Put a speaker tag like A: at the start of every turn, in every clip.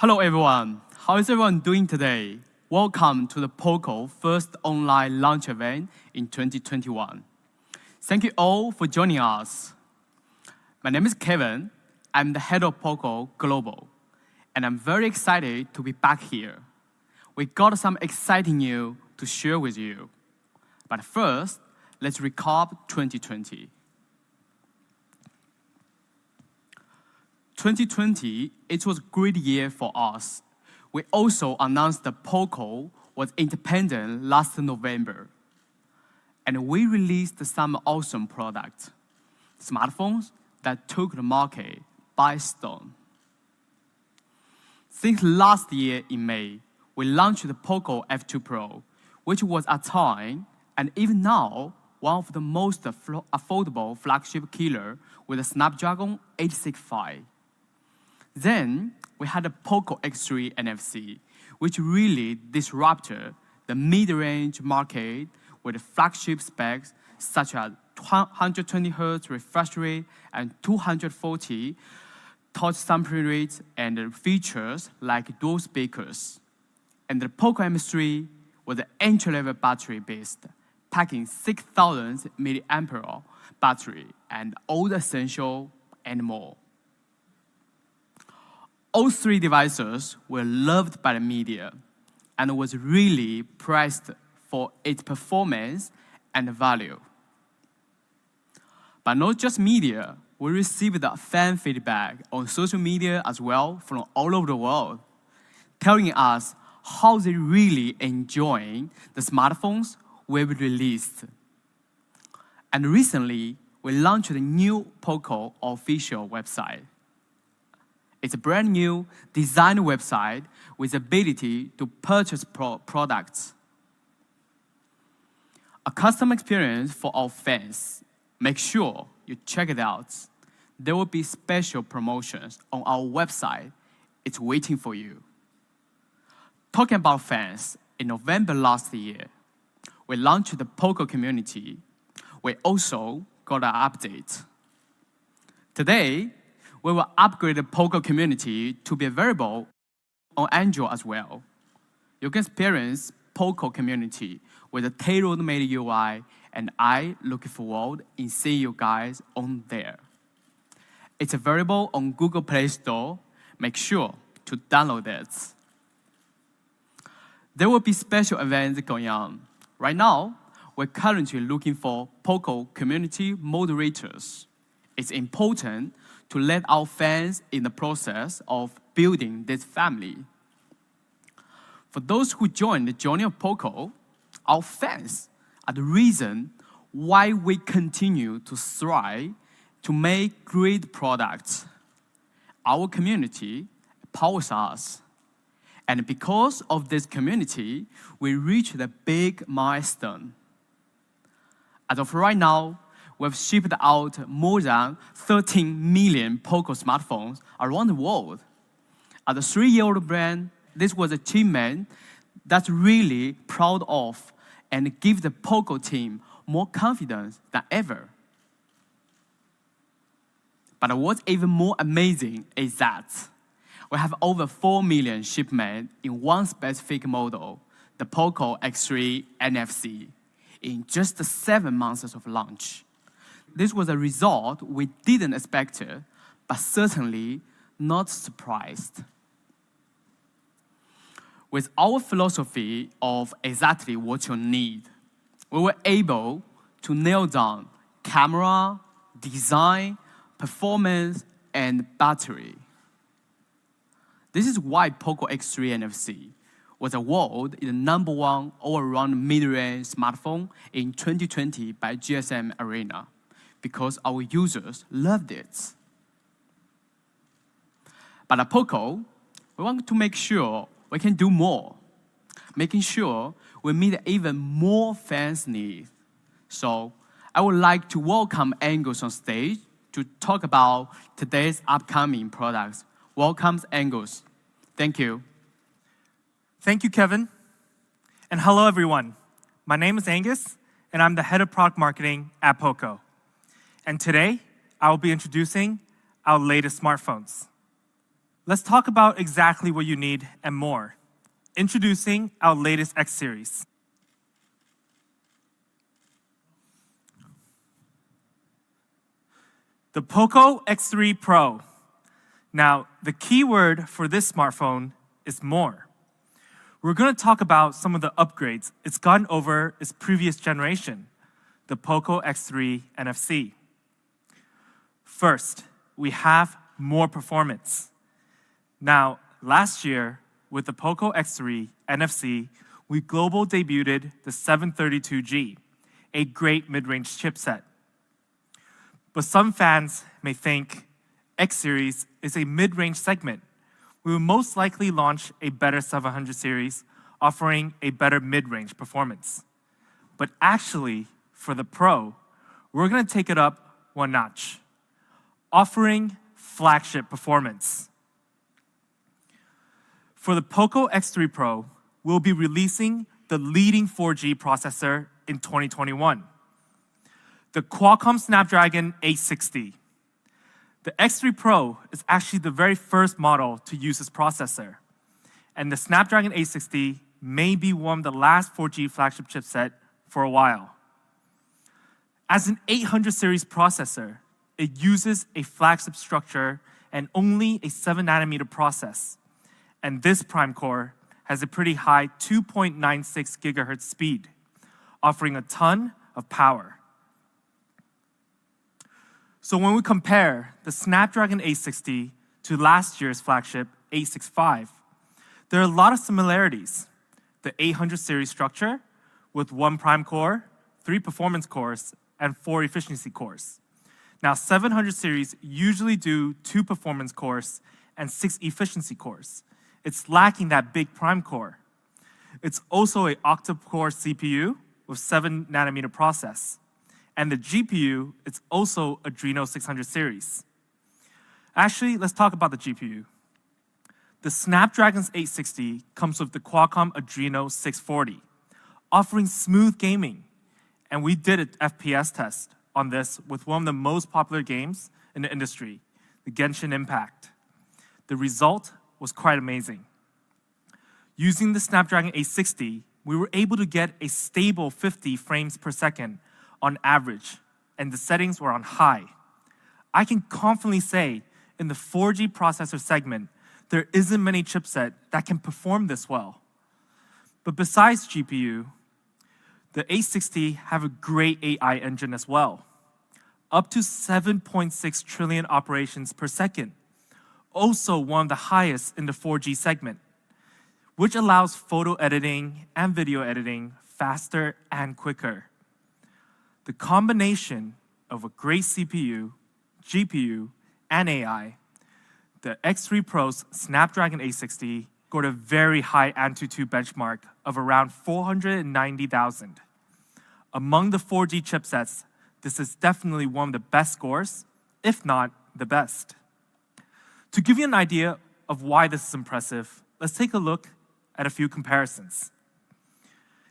A: Hello everyone, how is everyone doing today? Welcome to the Poco first online launch event in 2021. Thank you all for joining us. My name is Kevin, I'm the head of Poco Global, and I'm very excited to be back here. We got some exciting news to share with you. But first, let's recap 2020. 2020, it was a great year for us. We also announced that Poco was independent last November. And we released some awesome products, smartphones that took the market by storm. Since last year in May, we launched the Poco F2 Pro, which was at time, and even now, one of the most affordable flagship killer with a Snapdragon 865. Then, we had the Poco X3 NFC, which really disrupted the mid-range market with flagship specs such as 120Hz refresh rate and 240 touch sampling rates and features like dual speakers. And the Poco M3 was an entry-level battery-based, packing 6,000 mAh battery and all the essential and more. All three devices were loved by the media and was really praised for its performance and value. But not just media, we received fan feedback on social media as well from all over the world, telling us how they really enjoying the smartphones we've released. And recently, we launched a new Poco official website. It's a brand new design website with the ability to purchase products. A custom experience for our fans. Make sure you check it out. There will be special promotions on our website. It's waiting for you. Talking about fans, in November last year, we launched the Poco community. We also got an update. Today, we will upgrade the Poco community to be available on Android as well. You can experience Poco community with a tailor-made UI, and I look forward in seeing you guys on there. It's available on Google Play Store. Make sure to download it. There will be special events going on. Right now, we're currently looking for Poco community moderators. It's important to let our fans in the process of building this family. For those who join the journey of Poco, our fans are the reason why we continue to strive to make great products. Our community powers us. And because of this community, we reached a big milestone. As of right now, we've shipped out more than 13 million Poco smartphones around the world. As a 3-year-old brand, this was an achievement that's really proud of and gives the Poco team more confidence than ever. But what's even more amazing is that we have over 4 million shipments in one specific model, the Poco X3 NFC, in just 7 months of launch. This was a result we didn't expect, but certainly not surprised. With our philosophy of exactly what you need, we were able to nail down camera, design, performance, and battery. This is why Poco X3 NFC was awarded the #1 all-around mid-range smartphone in 2020 by GSM Arena, because our users loved it. But at Poco, we want to make sure we can do more, making sure we meet even more fans' needs. So I would like to welcome Angus on stage to talk about today's upcoming products. Welcome, Angus. Thank you.
B: Thank you, Kevin. And hello, everyone. My name is Angus, and I'm the head of product marketing at Poco. And today, I will be introducing our latest smartphones. Let's talk about exactly what you need and more. Introducing our latest X series. The Poco X3 Pro. Now, the key word for this smartphone is more. We're going to talk about some of the upgrades it's gotten over its previous generation, the Poco X3 NFC. First, we have more performance. Now, last year, with the Poco X3 NFC, we global debuted the 732G, a great mid-range chipset. But some fans may think X series is a mid-range segment. We will most likely launch a better 700 series, offering a better mid-range performance. But actually, for the Pro, we're going to take it up one notch, offering flagship performance. For the Poco X3 Pro, we'll be releasing the leading 4G processor in 2021, the Qualcomm Snapdragon 860. The X3 Pro is actually the very first model to use this processor, and the Snapdragon 860 may be one of the last 4G flagship chipset for a while. As an 800 series processor, it uses a flagship structure and only a 7nm process. And this prime core has a pretty high 2.96 GHz speed, offering a ton of power. So when we compare the Snapdragon 860 to last year's flagship 865, there are a lot of similarities. The 800 series structure with 1 prime core, 3 performance cores, and 4 efficiency cores. Now, 700 series usually do 2 performance cores and 6 efficiency cores. It's lacking that big prime core. It's also an octa-core CPU with 7nm process. And the GPU, it's also Adreno 600 series. Actually, let's talk about the GPU. The Snapdragon 860 comes with the Qualcomm Adreno 640, offering smooth gaming. And we did an FPS test on this with one of the most popular games in the industry, the Genshin Impact. The result was quite amazing. Using the Snapdragon 860, we were able to get a stable 50 frames per second on average, and the settings were on high. I can confidently say in the 4G processor segment, there isn't many chipset that can perform this well. But besides GPU, the 860 have a great AI engine as well, up to 7.6 trillion operations per second, also one of the highest in the 4G segment, which allows photo editing and video editing faster and quicker. The combination of a great CPU, GPU, and AI, the X3 Pro's Snapdragon 860 scored a very high Antutu benchmark of around 490,000. Among the 4G chipsets, this is definitely one of the best scores, if not the best. To give you an idea of why this is impressive, let's take a look at a few comparisons.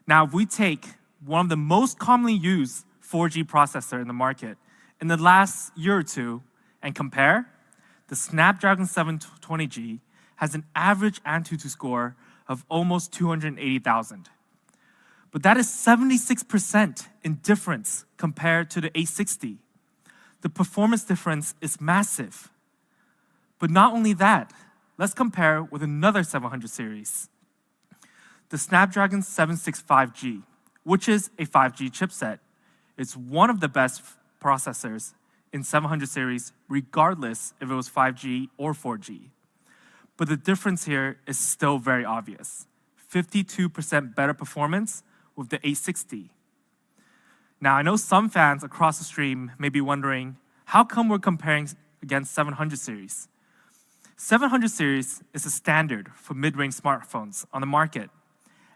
B: Now, if we take one of the most commonly used 4G processor in the market in the last year or two and compare, the Snapdragon 720G has an average Antutu score of almost 280,000. But that is 76% in difference compared to the 860. The performance difference is massive. But not only that, let's compare with another 700 series, the Snapdragon 765G, which is a 5G chipset. It's one of the best processors in 700 series, regardless if it was 5G or 4G. But the difference here is still very obvious. 52% better performance with the 860. Now, I know some fans across the stream may be wondering, how come we're comparing against 700 series? 700 series is a standard for mid-range smartphones on the market.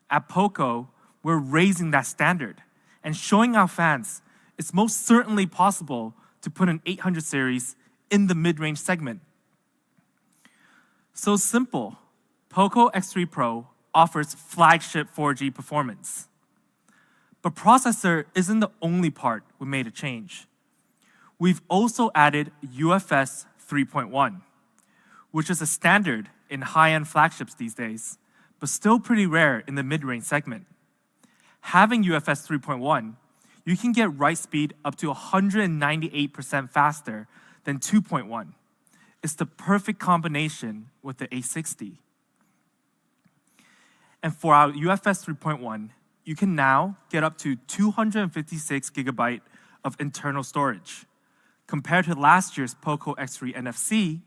B: At Poco, we're raising that standard and showing our fans it's most certainly possible to put an 800 series in the mid-range segment. So simple, Poco X3 Pro offers flagship 4G performance. But processor isn't the only part we made a change. We've also added UFS 3.1, which is a standard in high-end flagships these days, but still pretty rare in the mid-range segment. Having UFS 3.1, you can get write speed up to 198% faster than 2.1. It's the perfect combination with the A60. And for our UFS 3.1, you can now get up to 256 gigabyte of internal storage. Compared to last year's Poco X3 NFC,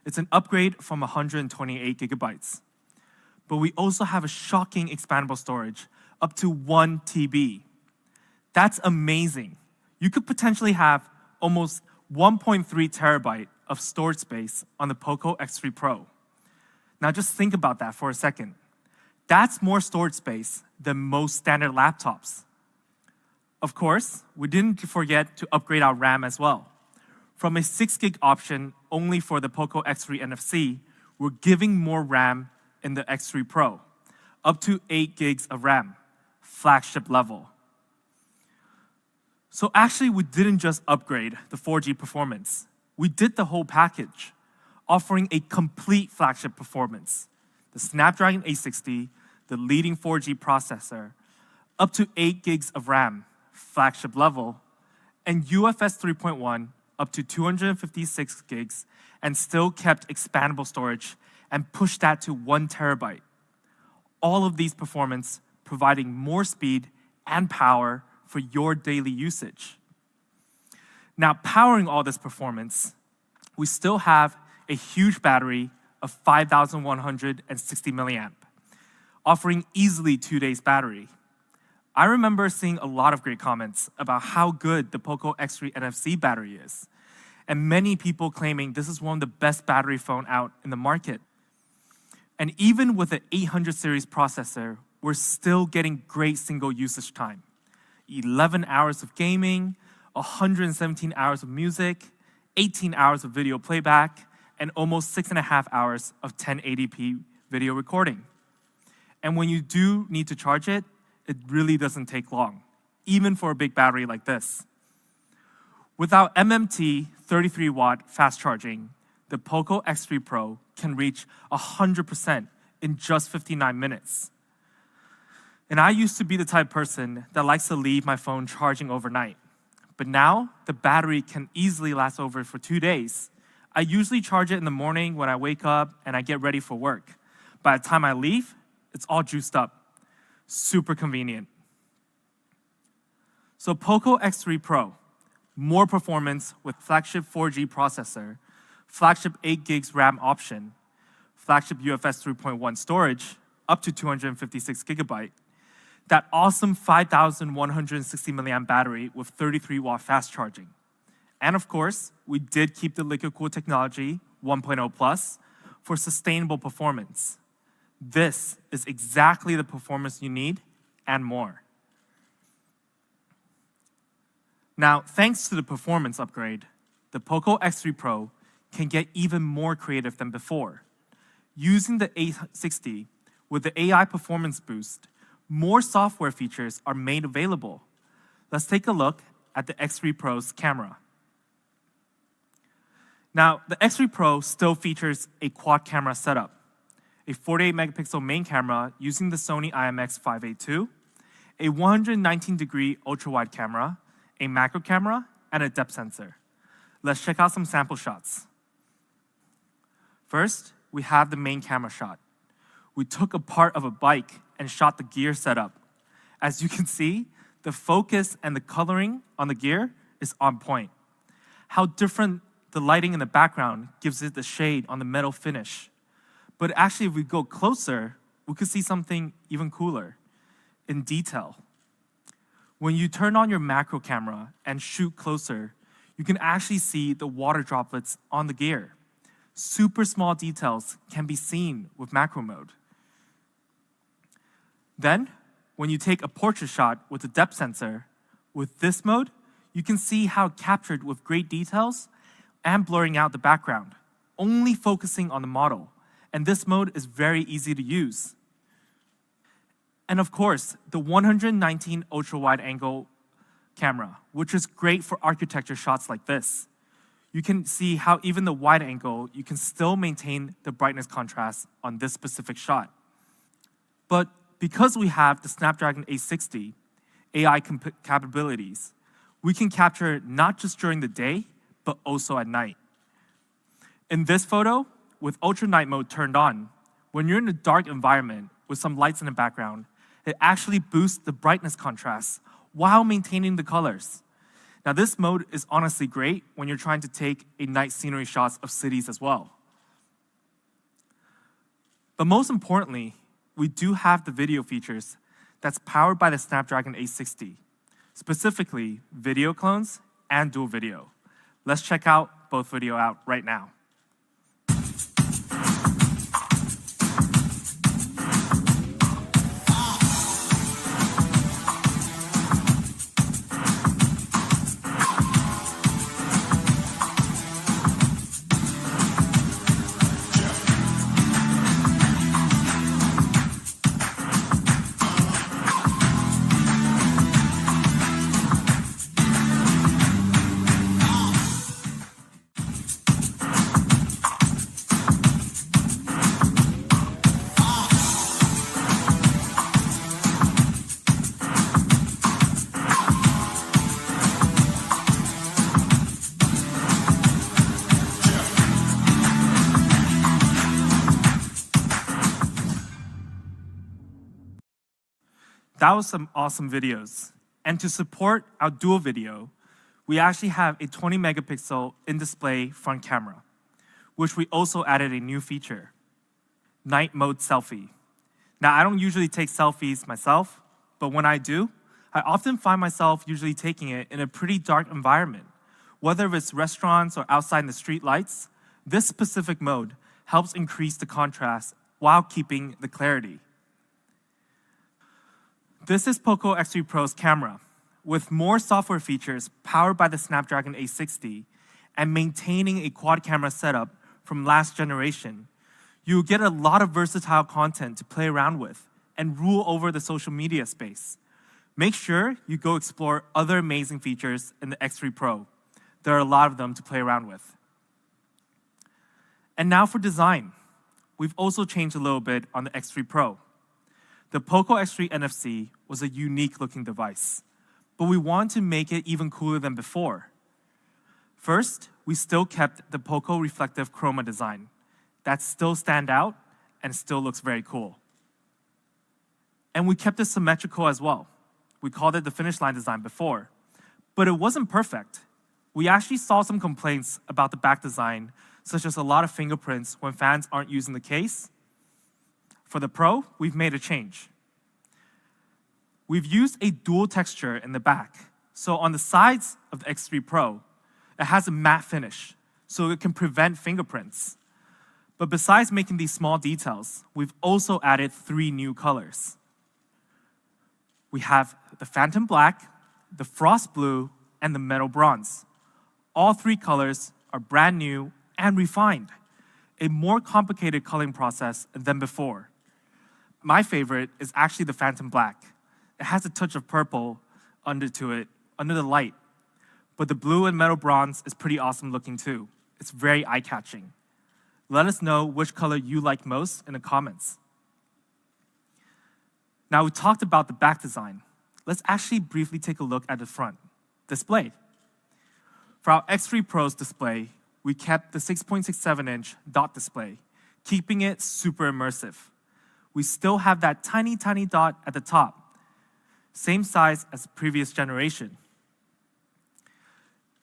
B: it's an upgrade from 128 gigabytes. But we also have a shocking expandable storage, up to 1 TB. That's amazing. You could potentially have almost 1.3 terabyte of storage space on the Poco X3 Pro. Now just think about that for a second. That's more storage space than most standard laptops. Of course, we didn't forget to upgrade our RAM as well. From a 6 gig option only for the Poco X3 NFC, we're giving more RAM in the X3 Pro, up to 8 gigs of RAM, flagship level. So actually, we didn't just upgrade the 4G performance. We did the whole package, offering a complete flagship performance. The Snapdragon 860, the leading 4G processor, up to 8 gigs of RAM, flagship level, and UFS 3.1 up to 256 gigs, and still kept expandable storage and pushed that to 1 terabyte. All of these performance providing more speed and power for your daily usage. Now, powering all this performance, we still have a huge battery of 5,160 milliamp, offering easily 2 days battery. I remember seeing a lot of great comments about how good the Poco X3 NFC battery is, and many people claiming this is one of the best battery phone out in the market. And even with the 800 series processor, we're still getting great single usage time. 11 hours of gaming, 117 hours of music, 18 hours of video playback, and almost 6.5 hours of 1080p video recording. And when you do need to charge it, it really doesn't take long, even for a big battery like this. Without MMT 33-watt fast charging, the Poco X3 Pro can reach 100% in just 59 minutes. And I used to be the type of person that likes to leave my phone charging overnight. But now, the battery can easily last over for 2 days. I usually charge it in the morning when I wake up and I get ready for work. By the time I leave, it's all juiced up. Super convenient. So Poco X3 Pro, more performance with flagship 4G processor, flagship 8 gigs RAM option, flagship UFS 3.1 storage, up to 256 gigabyte, that awesome 5,160 milliamp battery with 33 watt fast charging. And of course, we did keep the liquid cool technology 1.0 plus for sustainable performance. This is exactly the performance you need and more. Now, thanks to the performance upgrade, the Poco X3 Pro can get even more creative than before. Using the A60 with the AI performance boost, more software features are made available. Let's take a look at the X3 Pro's camera. Now, the X3 Pro still features a quad camera setup, a 48 megapixel main camera using the Sony IMX582, a 119-degree ultra-wide camera, a macro camera, and a depth sensor. Let's check out some sample shots. First, we have the main camera shot. We took a part of a bike and shot the gear setup. As you can see, the focus and the coloring on the gear is on point. How different the lighting in the background gives it the shade on the metal finish. But actually, if we go closer, we could see something even cooler in detail. When you turn on your macro camera and shoot closer, you can actually see the water droplets on the gear. Super small details can be seen with macro mode. Then, when you take a portrait shot with the depth sensor, with this mode, you can see how captured with great details and blurring out the background, only focusing on the model. And this mode is very easy to use. And of course, the 119 ultra-wide angle camera, which is great for architecture shots like this. you can see how even the wide angle, you can still maintain the brightness contrast on this specific shot. But because we have the Snapdragon 860 AI capabilities, we can capture not just during the day, but also at night. In this photo, with ultra night mode turned on, when you're in a dark environment with some lights in the background, it actually boosts the brightness contrast while maintaining the colors. Now, this mode is honestly great when you're trying to take a night scenery shots of cities as well. But most importantly, we do have the video features that's powered by the Snapdragon 860, specifically video clones and dual video. Let's check out both video out right now. That was some awesome videos. And to support our dual video, we actually have a 20 megapixel in-display front camera, which we also added a new feature, night mode selfie. Now, I don't usually take selfies myself, but when I do, I often find myself usually taking it in a pretty dark environment. Whether it's restaurants or outside in the street lights, this specific mode helps increase the contrast while keeping the clarity. This is Poco X3 Pro's camera, with more software features powered by the Snapdragon 860 and maintaining a quad camera setup from last generation. You get a lot of versatile content to play around with and rule over the social media space. Make sure you go explore other amazing features in the X3 Pro. There are a lot of them to play around with. And now for design. We've also changed a little bit on the X3 Pro. The Poco X3 NFC was a unique looking device, but we wanted to make it even cooler than before. First, we still kept the Poco reflective chroma design. That still stands out and still looks very cool. And we kept it symmetrical as well. We called it the finish line design before, but it wasn't perfect. We actually saw some complaints about the back design, such as a lot of fingerprints when fans aren't using the case. For the Pro, we've made a change. We've used a dual texture in the back. So on the sides of the X3 Pro, it has a matte finish, so it can prevent fingerprints. But besides making these small details, we've also added 3 new colors. We have the Phantom Black, the Frost Blue, and the Metal Bronze. All 3 colors are brand new and refined, a more complicated coloring process than before. My favorite is actually the Phantom Black. It has a touch of purple under the light. But the blue and metal bronze is pretty awesome looking too. It's very eye-catching. Let us know which color you like most in the comments. Now we talked about the back design. Let's actually briefly take a look at the front display. For our X3 Pro's display, we kept the 6.67-inch dot display, keeping it super immersive. We still have that tiny, tiny dot at the top, same size as the previous generation.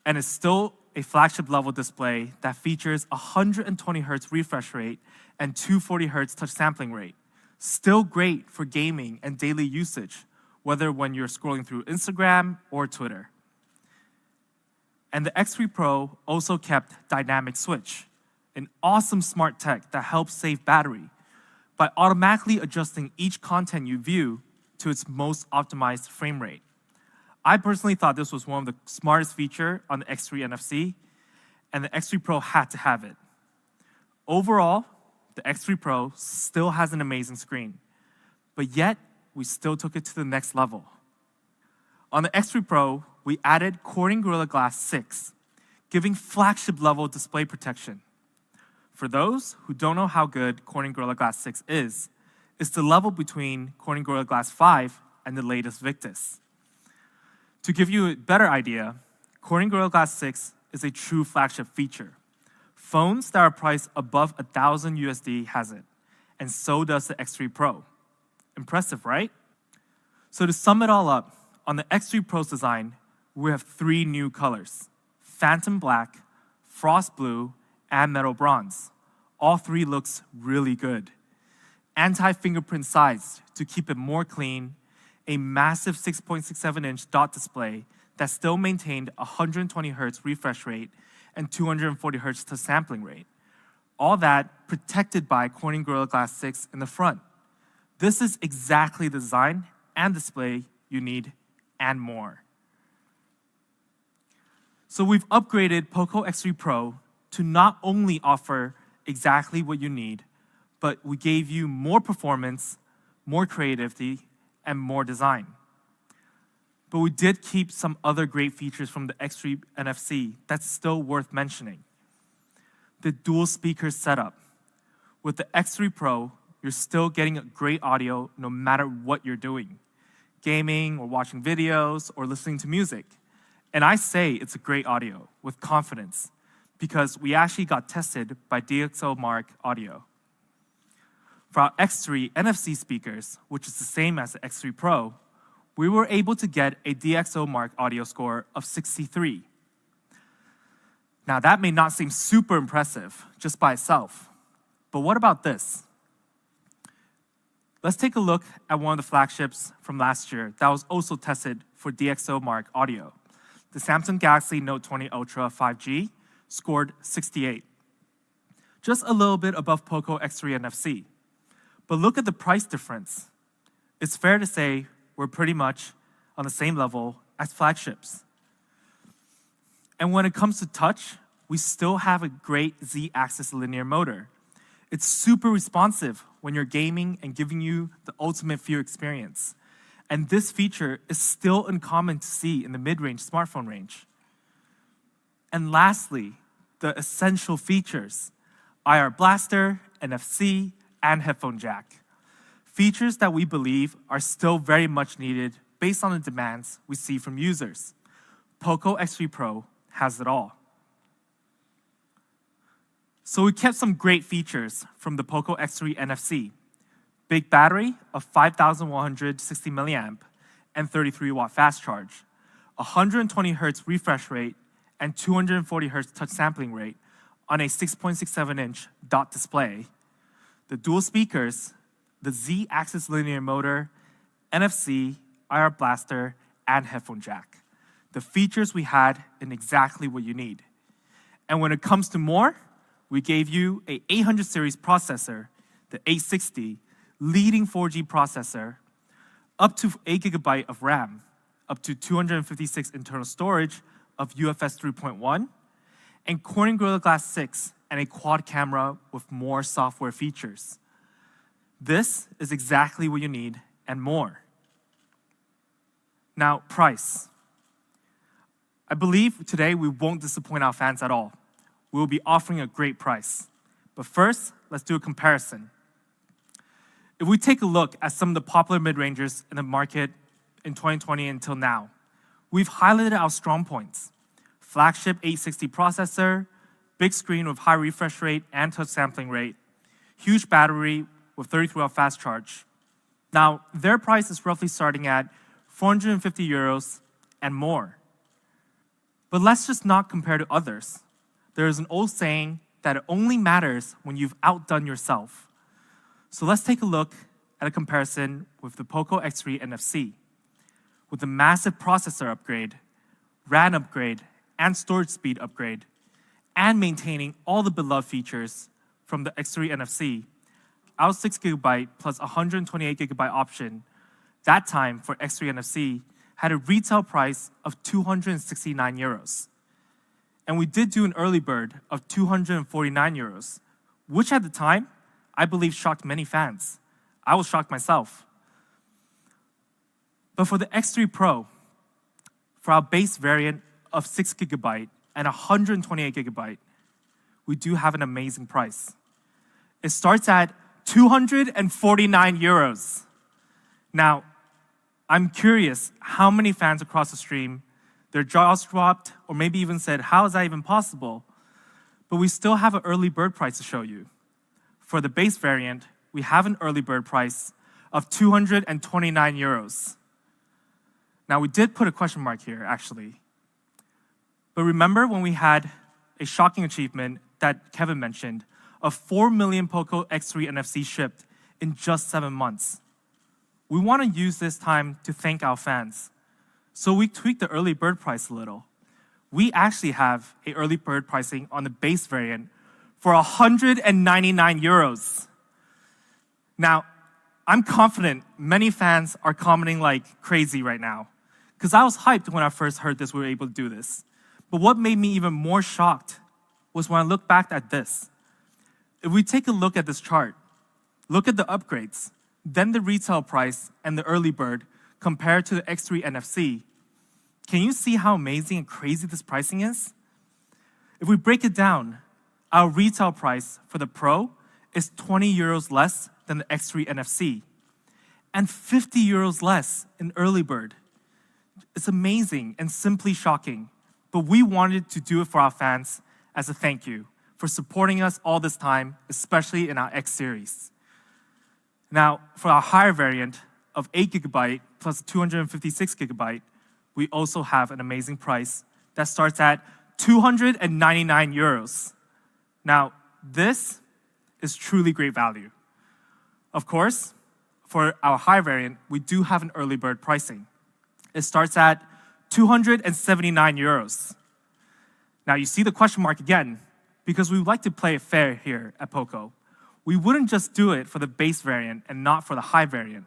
B: And it's still a flagship level display that features 120 Hz refresh rate and 240 Hz touch sampling rate. Still great for gaming and daily usage, whether when you're scrolling through Instagram or Twitter. And the X3 Pro also kept Dynamic Switch, an awesome smart tech that helps save battery by automatically adjusting each content you view to its most optimized frame rate. I personally thought this was one of the smartest features on the X3 NFC, and the X3 Pro had to have it. Overall, the X3 Pro still has an amazing screen, but yet we still took it to the next level. On the X3 Pro, we added Corning Gorilla Glass 6, giving flagship-level display protection. For those who don't know how good Corning Gorilla Glass 6 is, it's the level between Corning Gorilla Glass 5 and the latest Victus. To give you a better idea, Corning Gorilla Glass 6 is a true flagship feature. Phones that are priced above $1,000 USD has it, and so does the X3 Pro. Impressive, right? So to sum it all up, on the X3 Pro's design, we have 3 new colors: Phantom Black, Frost Blue, and Metal Bronze. All 3 looks really good. Anti-fingerprint sides to keep it more clean, a massive 6.67-inch dot display that still maintained 120 Hz refresh rate and 240 Hz touch sampling rate. All that protected by Corning Gorilla Glass 6 in the front. This is exactly the design and display you need and more. So we've upgraded Poco X3 Pro to not only offer exactly what you need, but we gave you more performance, more creativity, and more design. But we did keep some other great features from the X3 NFC that's still worth mentioning. The dual speaker setup. With the X3 Pro, you're still getting great audio no matter what you're doing. Gaming or watching videos or listening to music. And I say it's a great audio with confidence because we actually got tested by DxO Mark Audio. For our X3 NFC speakers, which is the same as the X3 Pro, we were able to get a DxO Mark Audio score of 63. Now that may not seem super impressive just by itself, but what about this? Let's take a look at one of the flagships from last year that was also tested for DxO Mark Audio. The Samsung Galaxy Note 20 Ultra 5G scored 68, just a little bit above Poco X3 NFC. But look at the price difference. It's fair to say we're pretty much on the same level as flagships. And when it comes to touch, we still have a great Z-axis linear motor. It's super responsive when you're gaming and giving you the ultimate feel experience. And this feature is still uncommon to see in the mid-range smartphone range. And lastly, the essential features: IR blaster, NFC, and headphone jack. Features that we believe are still very much needed based on the demands we see from users. Poco X3 Pro has it all. So we kept some great features from the Poco X3 NFC. Big battery of 5,160 milliamp and 33 watt fast charge, 120 Hz refresh rate and 240 Hz touch sampling rate on a 6.67-inch dot display, the dual speakers, the Z-axis linear motor, NFC, IR blaster, and headphone jack. The features we had in exactly what you need. And when it comes to more, we gave you a 800 series processor, the 860, leading 4G processor, up to 8 GB of RAM, up to 256 internal storage of UFS 3.1, and Corning Gorilla Glass 6 and a quad camera with more software features. This is exactly what you need and more. Now, price. I believe today we won't disappoint our fans at all. We will be offering a great price. But first, let's do a comparison. If we take a look at some of the popular mid-rangers in the market in 2020 until now, we've highlighted our strong points. Flagship 860 processor, big screen with high refresh rate and touch sampling rate, huge battery with 33-watt fast charge. Now, their price is roughly starting at 450 euros and more. But let's just not compare to others. There is an old saying that it only matters when you've outdone yourself. So let's take a look at a comparison with the Poco X3 NFC. With a massive processor upgrade, RAM upgrade, and storage speed upgrade, and maintaining all the beloved features from the X3 NFC, our 6 GB plus 128 GB option, that time for X3 NFC, had a retail price of 269 euros. And we did do an early bird of 249 euros, which at the time, I believe shocked many fans. I was shocked myself. But for the X3 Pro, for our base variant of 6 GB and 128 gigabyte, we do have an amazing price. It starts at 249 euros. Now, I'm curious how many fans across the stream, their jaws dropped, or maybe even said, how is that even possible? But we still have an early bird price to show you. For the base variant, we have an early bird price of 229 euros. Now, we did put a question mark here, actually. But remember when we had a shocking achievement that Kevin mentioned of 4 million Poco X3 NFC shipped in just 7 months? We want to use this time to thank our fans. So we tweaked the early bird price a little. We actually have an early bird pricing on the base variant for 199 euros. Now, I'm confident many fans are commenting like crazy right now, because I was hyped when I first heard this, we were able to do this. But what made me even more shocked was when I looked back at this. If we take a look at this chart, look at the upgrades, then the retail price and the early bird compared to the X3 NFC, can you see how amazing and crazy this pricing is? If we break it down, our retail price for the Pro is 20 euros less than the X3 NFC and 50 euros less in early bird. It's amazing and simply shocking, but we wanted to do it for our fans as a thank you for supporting us all this time, especially in our X series. Now, for our higher variant of 8 gigabyte plus 256 gigabyte, we also have an amazing price that starts at 299 euros. Now, this is truly great value. Of course, for our high variant, we do have an early bird pricing. It starts at 279 euros. Now, you see the question mark again, because we would like to play it fair here at Poco. We wouldn't just do it for the base variant and not for the high variant.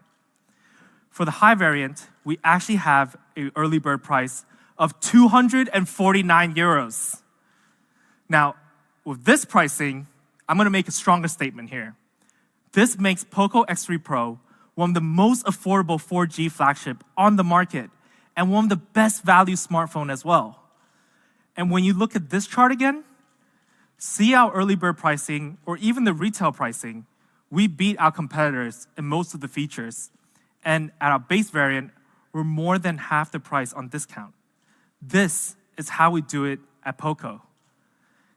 B: For the high variant, we actually have an early bird price of 249 euros. Now, with this pricing, I'm going to make a stronger statement here. This makes Poco X3 Pro one of the most affordable 4G flagship on the market and one of the best value smartphone as well. And when you look at this chart again, see our early bird pricing or even the retail pricing, we beat our competitors in most of the features. And at our base variant, we're more than half the price on discount. This is how we do it at Poco.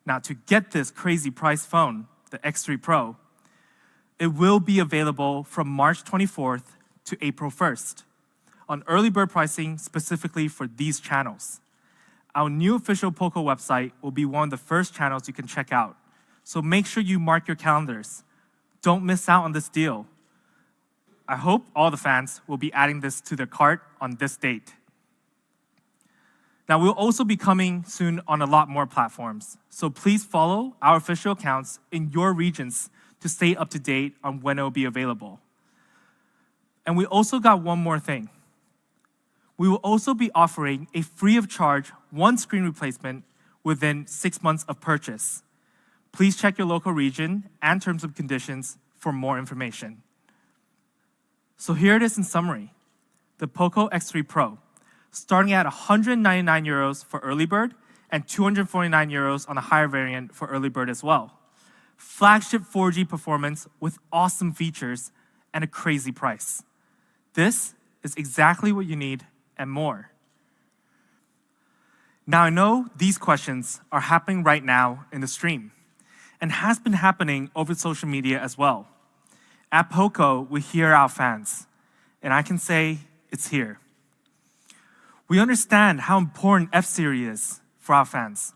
B: Now, to get this crazy price phone, the X3 Pro, it will be available from March 24th to April 1st on early bird pricing specifically for these channels. Our new official Poco website will be one of the first channels you can check out. So make sure you mark your calendars. Don't miss out on this deal. I hope all the fans will be adding this to their cart on this date. Now, we'll also be coming soon on a lot more platforms. So please follow our official accounts in your regions to stay up to date on when it will be available. And we also got one more thing. We will also be offering a free of charge one screen replacement within 6 months of purchase. Please check your local region and terms and conditions for more information. So here it is in summary. The Poco X3 Pro, starting at 199 euros for early bird and 249 euros on the higher variant for early bird as well. Flagship 4G performance with awesome features and a crazy price. This is exactly what you need and more. Now, I know these questions are happening right now in the stream and has been happening over social media as well. At Poco, we hear our fans, and I can say it's here. We understand how important F-Series is for our fans.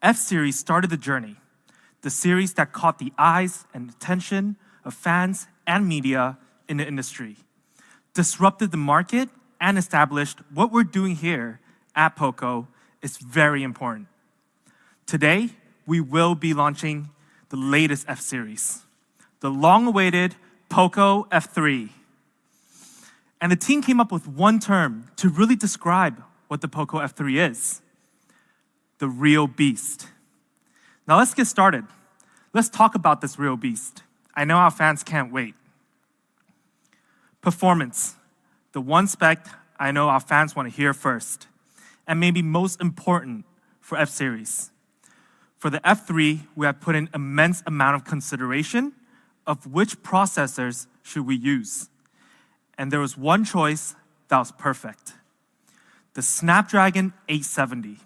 B: F-Series started the journey, the series that caught the eyes and attention of fans and media in the industry, disrupted the market, and established what we're doing here at Poco is very important. Today, we will be launching the latest F-Series, the long-awaited Poco F3. And the team came up with one term to really describe what the Poco F3 is: the real beast. Now let's get started. Let's talk about this real beast. I know our fans can't wait. Performance, the one spec I know our fans want to hear first, and maybe most important for F-Series. For the F3, we have put in immense amount of consideration of which processors should we use. And there was one choice that was perfect. The Snapdragon 870,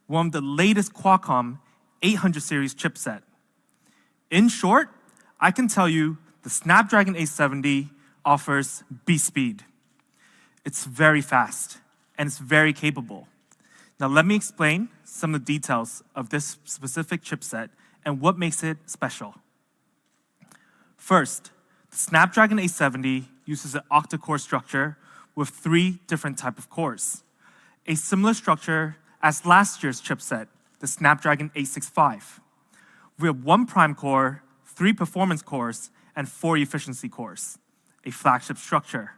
B: one of the latest Qualcomm 800 series chipset. In short, I can tell you the Snapdragon 870 offers beast speed. It's very fast, and it's very capable. Now let me explain some of the details of this specific chipset and what makes it special. First, the Snapdragon 870 uses an octa-core structure with 3 different types of cores. A similar structure as last year's chipset, the Snapdragon 865. We have 1 prime core, 3 performance cores, and 4 efficiency cores, a flagship structure.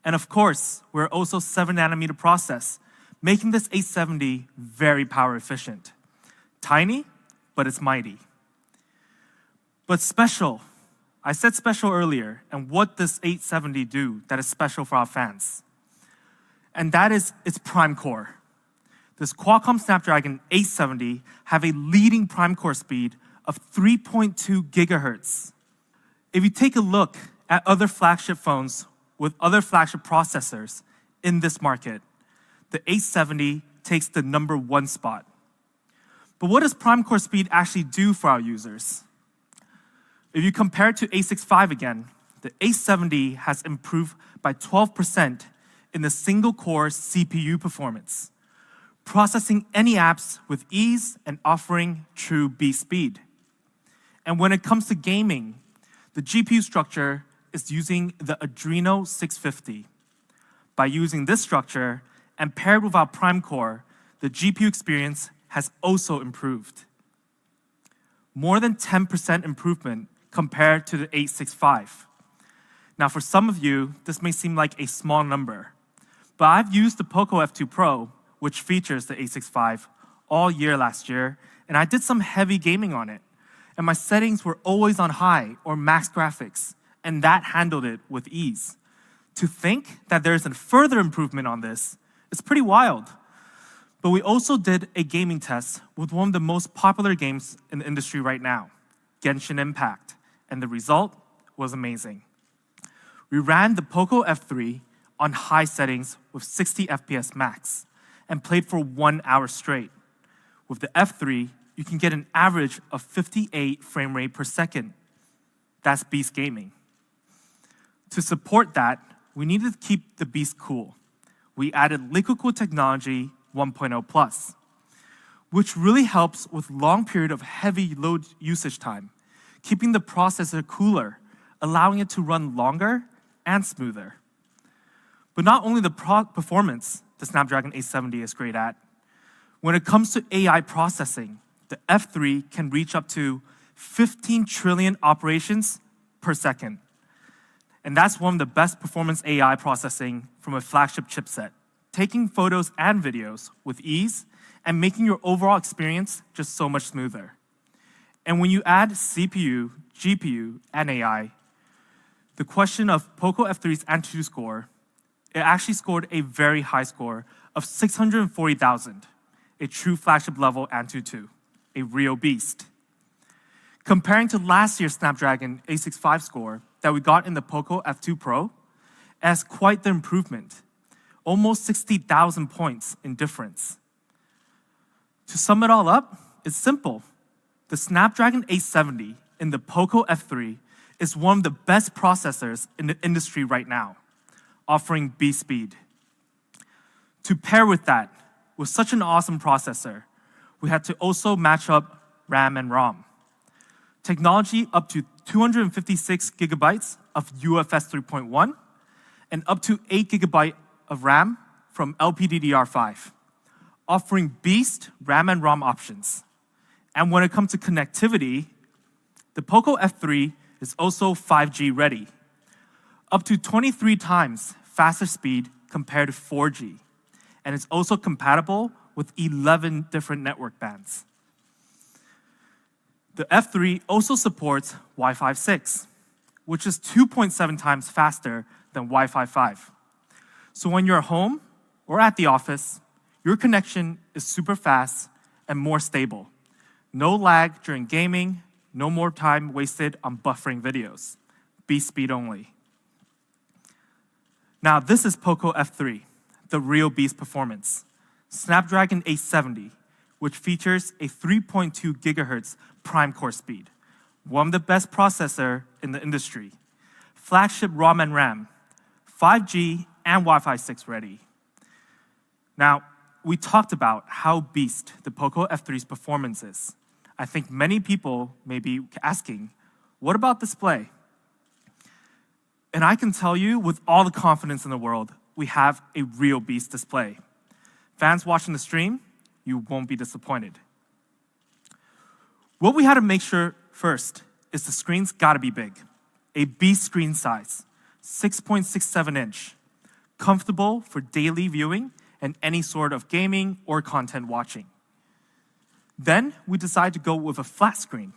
B: And of course, we're also 7nm process, making this 870 very power efficient. Tiny, but it's mighty. But special. I said special earlier, and what does 870 do that is special for our fans? And that is its prime core. This Qualcomm Snapdragon 870 have a leading prime core speed of 3.2 gigahertz. If you take a look at other flagship phones with other flagship processors in this market, the 870 takes the #1 spot. But what does prime core speed actually do for our users? If you compare it to 865 again, the 870 has improved by 12% in the single-core CPU performance, processing any apps with ease and offering true beast speed. And when it comes to gaming, the GPU structure is using the Adreno 650. By using this structure and paired with our prime core, the GPU experience has also improved. More than 10% improvement compared to the 865. Now for some of you, this may seem like a small number, but I've used the Poco F2 Pro, which features the 865, all year last year, and I did some heavy gaming on it. And my settings were always on high or max graphics, and that handled it with ease. To think that there's a further improvement on this is pretty wild. But we also did a gaming test with one of the most popular games in the industry right now, Genshin Impact, and the result was amazing. We ran the Poco F3 on high settings with 60 FPS max and played for 1 hour straight. With the F3, you can get an average of 58 frame rate per second. That's beast gaming. To support that, we needed to keep the beast cool. We added liquid cool technology 1.0 plus, which really helps with long period of heavy load usage time, keeping the processor cooler, allowing it to run longer and smoother. But not only the performance the Snapdragon 870 is great at, when it comes to AI processing, the F3 can reach up to 15 trillion operations per second. And that's one of the best performance AI processing from a flagship chipset, taking photos and videos with ease and making your overall experience just so much smoother. And when you add CPU, GPU, and AI, the question of Poco F3's Antutu Score, it actually scored a very high score of 640,000, a true flagship level Antutu, a real beast. Comparing to last year's Snapdragon 865 score that we got in the Poco F2 Pro, it has quite the improvement, almost 60,000 points in difference. To sum it all up, it's simple. The Snapdragon 870 in the Poco F3 is one of the best processors in the industry right now, offering beast speed. To pair with that, with such an awesome processor, we had to also match up RAM and ROM. Technology up to 256 gigabytes of UFS 3.1 and up to 8 gigabytes of RAM from LPDDR5, offering beast RAM and ROM options. And when it comes to connectivity, the Poco F3 is also 5G ready, up to 23 times faster speed compared to 4G. And it's also compatible with 11 different network bands. The F3 also supports Wi-Fi 6, which is 2.7 times faster than Wi-Fi 5. So when you're home or at the office, your connection is super fast and more stable. No lag during gaming, no more time wasted on buffering videos. Beast speed only. Now, this is Poco F3, the real beast performance. Snapdragon 870, which features a 3.2 gigahertz prime core speed, one of the best processor in the industry. Flagship ROM and RAM, 5G and Wi-Fi 6 ready. Now, we talked about how beast the Poco F3's performance is. I think many people may be asking, what about display? And I can tell you with all the confidence in the world, we have a real beast display. Fans watching the stream, you won't be disappointed. What we had to make sure first is the screen's gotta be big. A beast screen size, 6.67 inch, comfortable for daily viewing and any sort of gaming or content watching. Then we decided to go with a flat screen.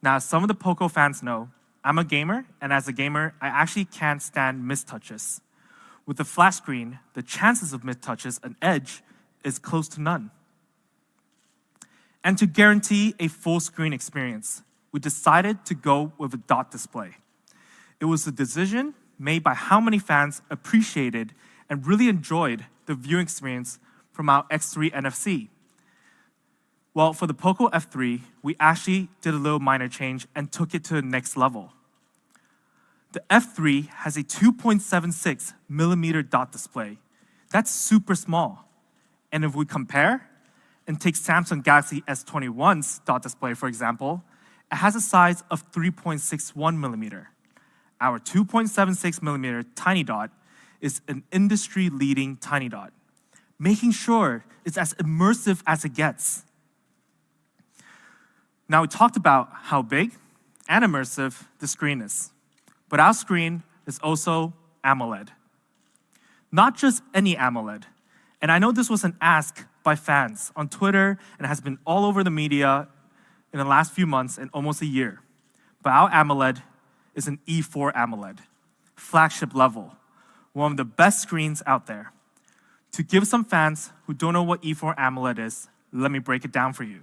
B: Now, as some of the Poco fans know, I'm a gamer, and as a gamer, I actually can't stand mistouches. With the flat screen, the chances of mistouches and edge is close to none. And to guarantee a full screen experience, we decided to go with a dot display. It was a decision made by how many fans appreciated and really enjoyed the viewing experience from our X3 NFC. Well, for the Poco F3, we actually did a little minor change and took it to the next level. The F3 has a 2.76 millimeter dot display. That's super small. And if we compare and take Samsung Galaxy S21's dot display, for example, it has a size of 3.61 millimeter. Our 2.76 millimeter tiny dot is an industry-leading tiny dot, making sure it's as immersive as it gets. Now, we talked about how big and immersive the screen is, but our screen is also Amoled. Not just any Amoled. And I know this was an ask by fans on Twitter and has been all over the media in the last few months and almost a year. But our AMOLED is an E4 AMOLED, flagship level, one of the best screens out there. To give some fans who don't know what E4 AMOLED is, let me break it down for you.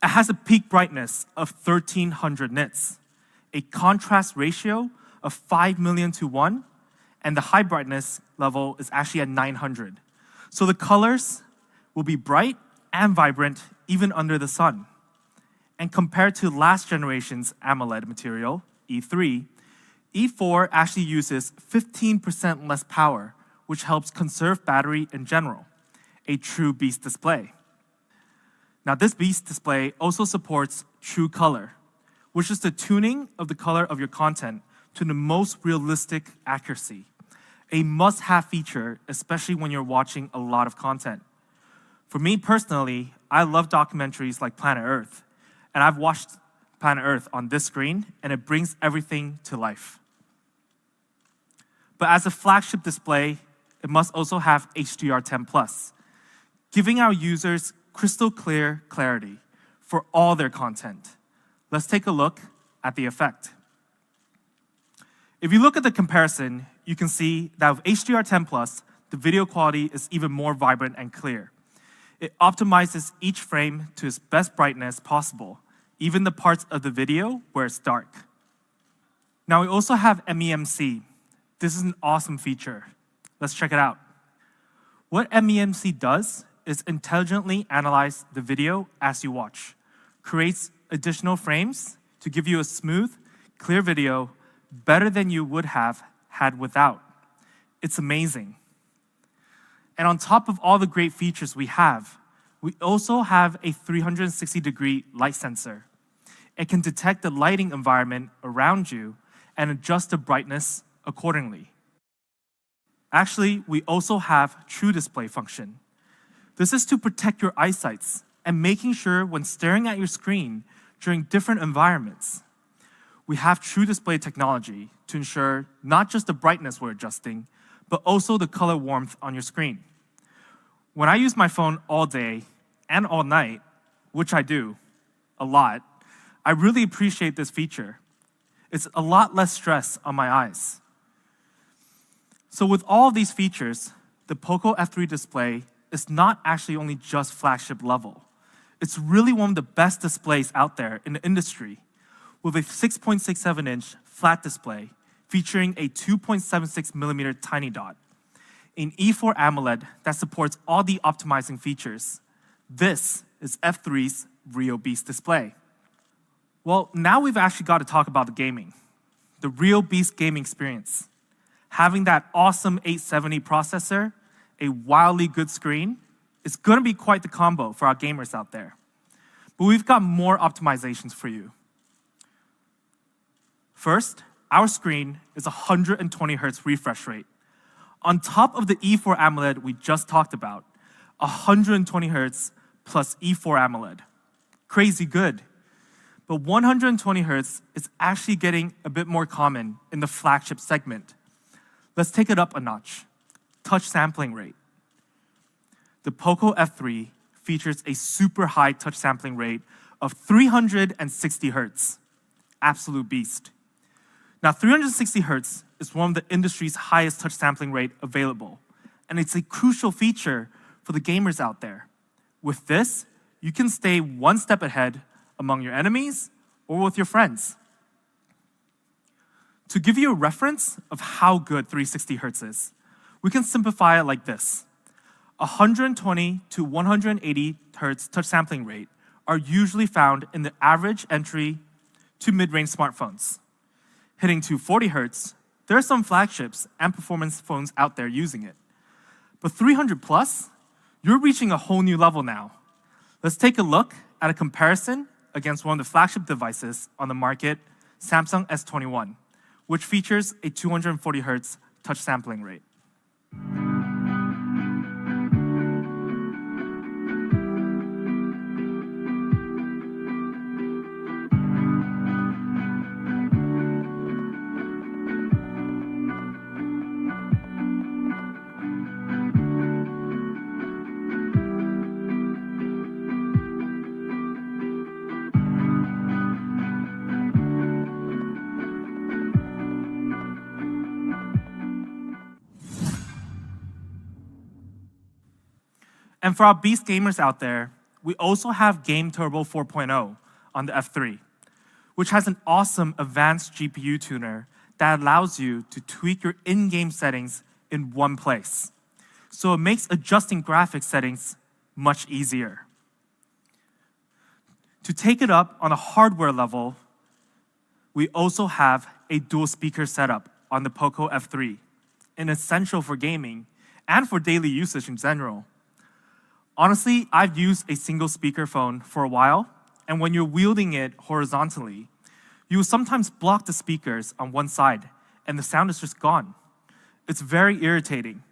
B: It has a peak brightness of 1300 nits, a contrast ratio of 5 million to 1, and the high brightness level is actually at 900. So the colors will be bright and vibrant even under the sun. And compared to last generation's AMOLED material, E3, E4 actually uses 15% less power, which helps conserve battery in general, a true beast display. Now, this beast display also supports true color, which is the tuning of the color of your content to the most realistic accuracy, a must-have feature, especially when you're watching a lot of content. For me personally, I love documentaries like Planet Earth, and I've watched Planet Earth on this screen, and it brings everything to life. But as a flagship display, it must also have HDR10+, giving our users crystal clear clarity for all their content. Let's take a look at the effect. If you look at the comparison, you can see that with HDR10+, the video quality is even more vibrant and clear. It optimizes each frame to its best brightness possible, even the parts of the video where it's dark. Now, we also have MEMC. This is an awesome feature. Let's check it out. What MEMC does is intelligently analyze the video as you watch, creates additional frames to give you a smooth, clear video better than you would have had without. It's amazing. And on top of all the great features we also have a 360-degree light sensor. It can detect the lighting environment around you and adjust the brightness accordingly. Actually, we also have True Display function. This is to protect your eyesights and making sure when staring at your screen during different environments. We have True Display technology to ensure not just the brightness we're adjusting, but also the color warmth on your screen. When I use my phone all day and all night, which I do a lot, I really appreciate this feature. It's a lot less stress on my eyes. So with all of these features, the Poco F3 display is not actually only just flagship level. It's really one of the best displays out there in the industry, with a 6.67-inch flat display featuring a 2.76 millimeter tiny dot, an E4 AMOLED that supports all the optimizing features. This is F3's real beast display. Well, now we've actually got to talk about the gaming, the real beast gaming experience. Having that awesome 870 processor, a wildly good screen, is going to be quite the combo for our gamers out there. But we've got more optimizations for you. First, our screen is 120 Hz refresh rate. On top of the E4 AMOLED we just talked about, 120 Hz plus E4 AMOLED. Crazy good. But 120 Hz is actually getting a bit more common in the flagship segment. Let's take it up a notch. Touch sampling rate. The Poco F3 features a super high touch sampling rate of 360 Hz. Absolute beast. Now, 360 Hz is one of the industry's highest touch sampling rate available, and it's a crucial feature for the gamers out there. With this, you can stay one step ahead among your enemies or with your friends. To give you a reference of how good 360 Hz is, we can simplify it like this. 120 to 180 Hz touch sampling rate are usually found in the average entry to mid-range smartphones. Hitting 240 Hz, there are some flagships and performance phones out there using it. But 300 plus, you're reaching a whole new level now. Let's take a look at a comparison against one of the flagship devices on the market, Samsung S21, which features a 240 Hz touch sampling rate. And for our beast gamers out there, we also have Game Turbo 4.0 on the F3, which has an awesome advanced GPU tuner that allows you to tweak your in-game settings in one place. So it makes adjusting graphics settings much easier. To take it up on a hardware level, we also have a dual speaker setup on the Poco F3, an essential for gaming and for daily usage in general. Honestly, I've used a single speaker phone for a while, and when you're wielding it horizontally, you will sometimes block the speakers on one side, and the sound is just gone. It's very irritating.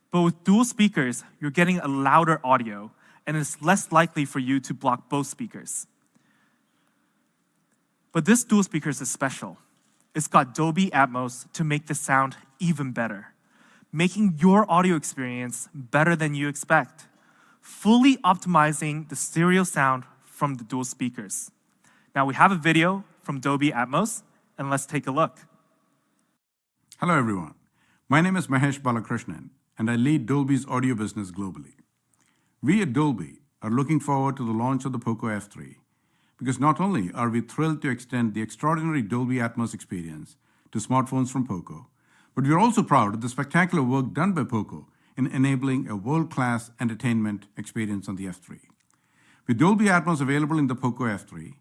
B: But with dual speakers, you're getting a louder audio, and it's less likely for you to block both speakers. But this dual speakers is special. It's got Dolby Atmos to make the sound even better, making your audio experience better than you expect, fully optimizing the stereo sound from the dual speakers. Now we have a video from Dolby Atmos, and let's take a look.
C: Hello everyone. My name is Mahesh Balakrishnan, and I lead Dolby's audio business globally. We at Dolby are looking forward to the launch of the Poco F3, because not only are we thrilled to extend the extraordinary Dolby Atmos experience to smartphones from Poco, but we're also proud of the spectacular work done by Poco in enabling a world-class entertainment experience on the F3. With Dolby Atmos available in the Poco F3,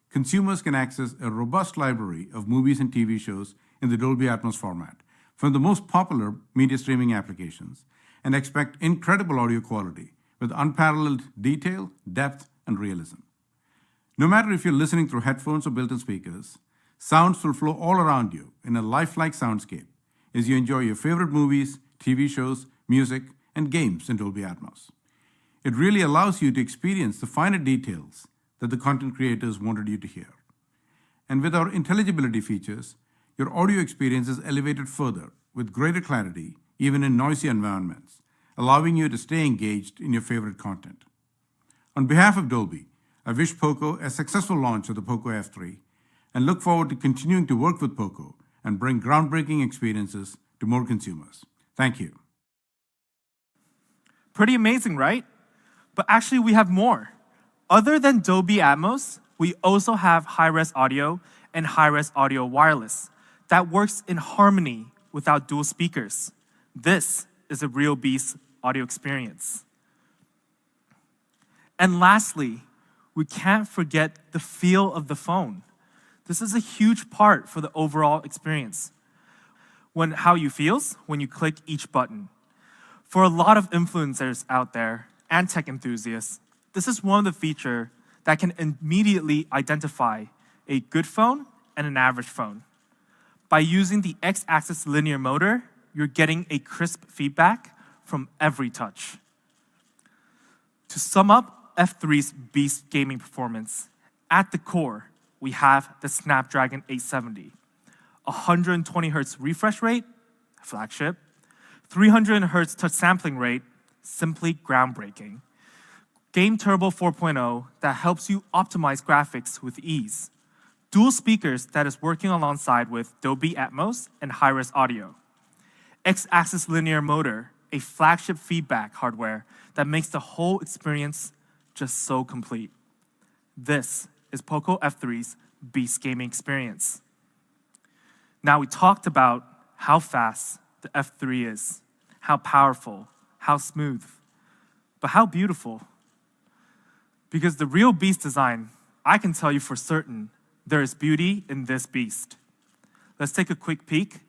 C: consumers can access a robust library of movies and TV shows in the Dolby Atmos format from the most popular media streaming applications and expect incredible audio quality with unparalleled detail, depth, and realism. No matter if you're listening through headphones or built-in speakers, sounds will flow all around you in a lifelike soundscape as you enjoy your favorite movies, TV shows, music, and games in Dolby Atmos. It really allows you to experience the finer details that the content creators wanted you to hear. And with our intelligibility features, your audio experience is elevated further with greater clarity, even in noisy environments, allowing you to stay engaged in your favorite content. On behalf of Dolby, I wish Poco a successful launch of the Poco F3 and look forward to continuing to work with Poco and bring groundbreaking experiences to more consumers. Thank you.
B: Pretty amazing, right? But actually, we have more. Other than Dolby Atmos, we also have high-res audio and high-res audio wireless that works in harmony without dual speakers. This is a real beast audio experience. And lastly, we can't forget the feel of the phone. This is a huge part for the overall experience. How you feels when you click each button. For a lot of influencers out there and tech enthusiasts, this is one of the features that can immediately identify a good phone and an average phone. By using the X-axis linear motor, you're getting a crisp feedback from every touch. To sum up F3's beast gaming performance, at the core, we have the Snapdragon 870, 120 Hz refresh rate, flagship, 300 Hz touch sampling rate, simply groundbreaking. Game Turbo 4.0 that helps you optimize graphics with ease. Dual speakers that is working alongside with Dolby Atmos and high-res audio. X-axis linear motor, a flagship feedback hardware that makes the whole experience just so complete. This is Poco F3's beast gaming experience. Now we talked about how fast the F3 is, how powerful, how smooth, but how beautiful. Because the real beast design, I can tell you for certain, there is beauty in this beast. Let's take a quick peek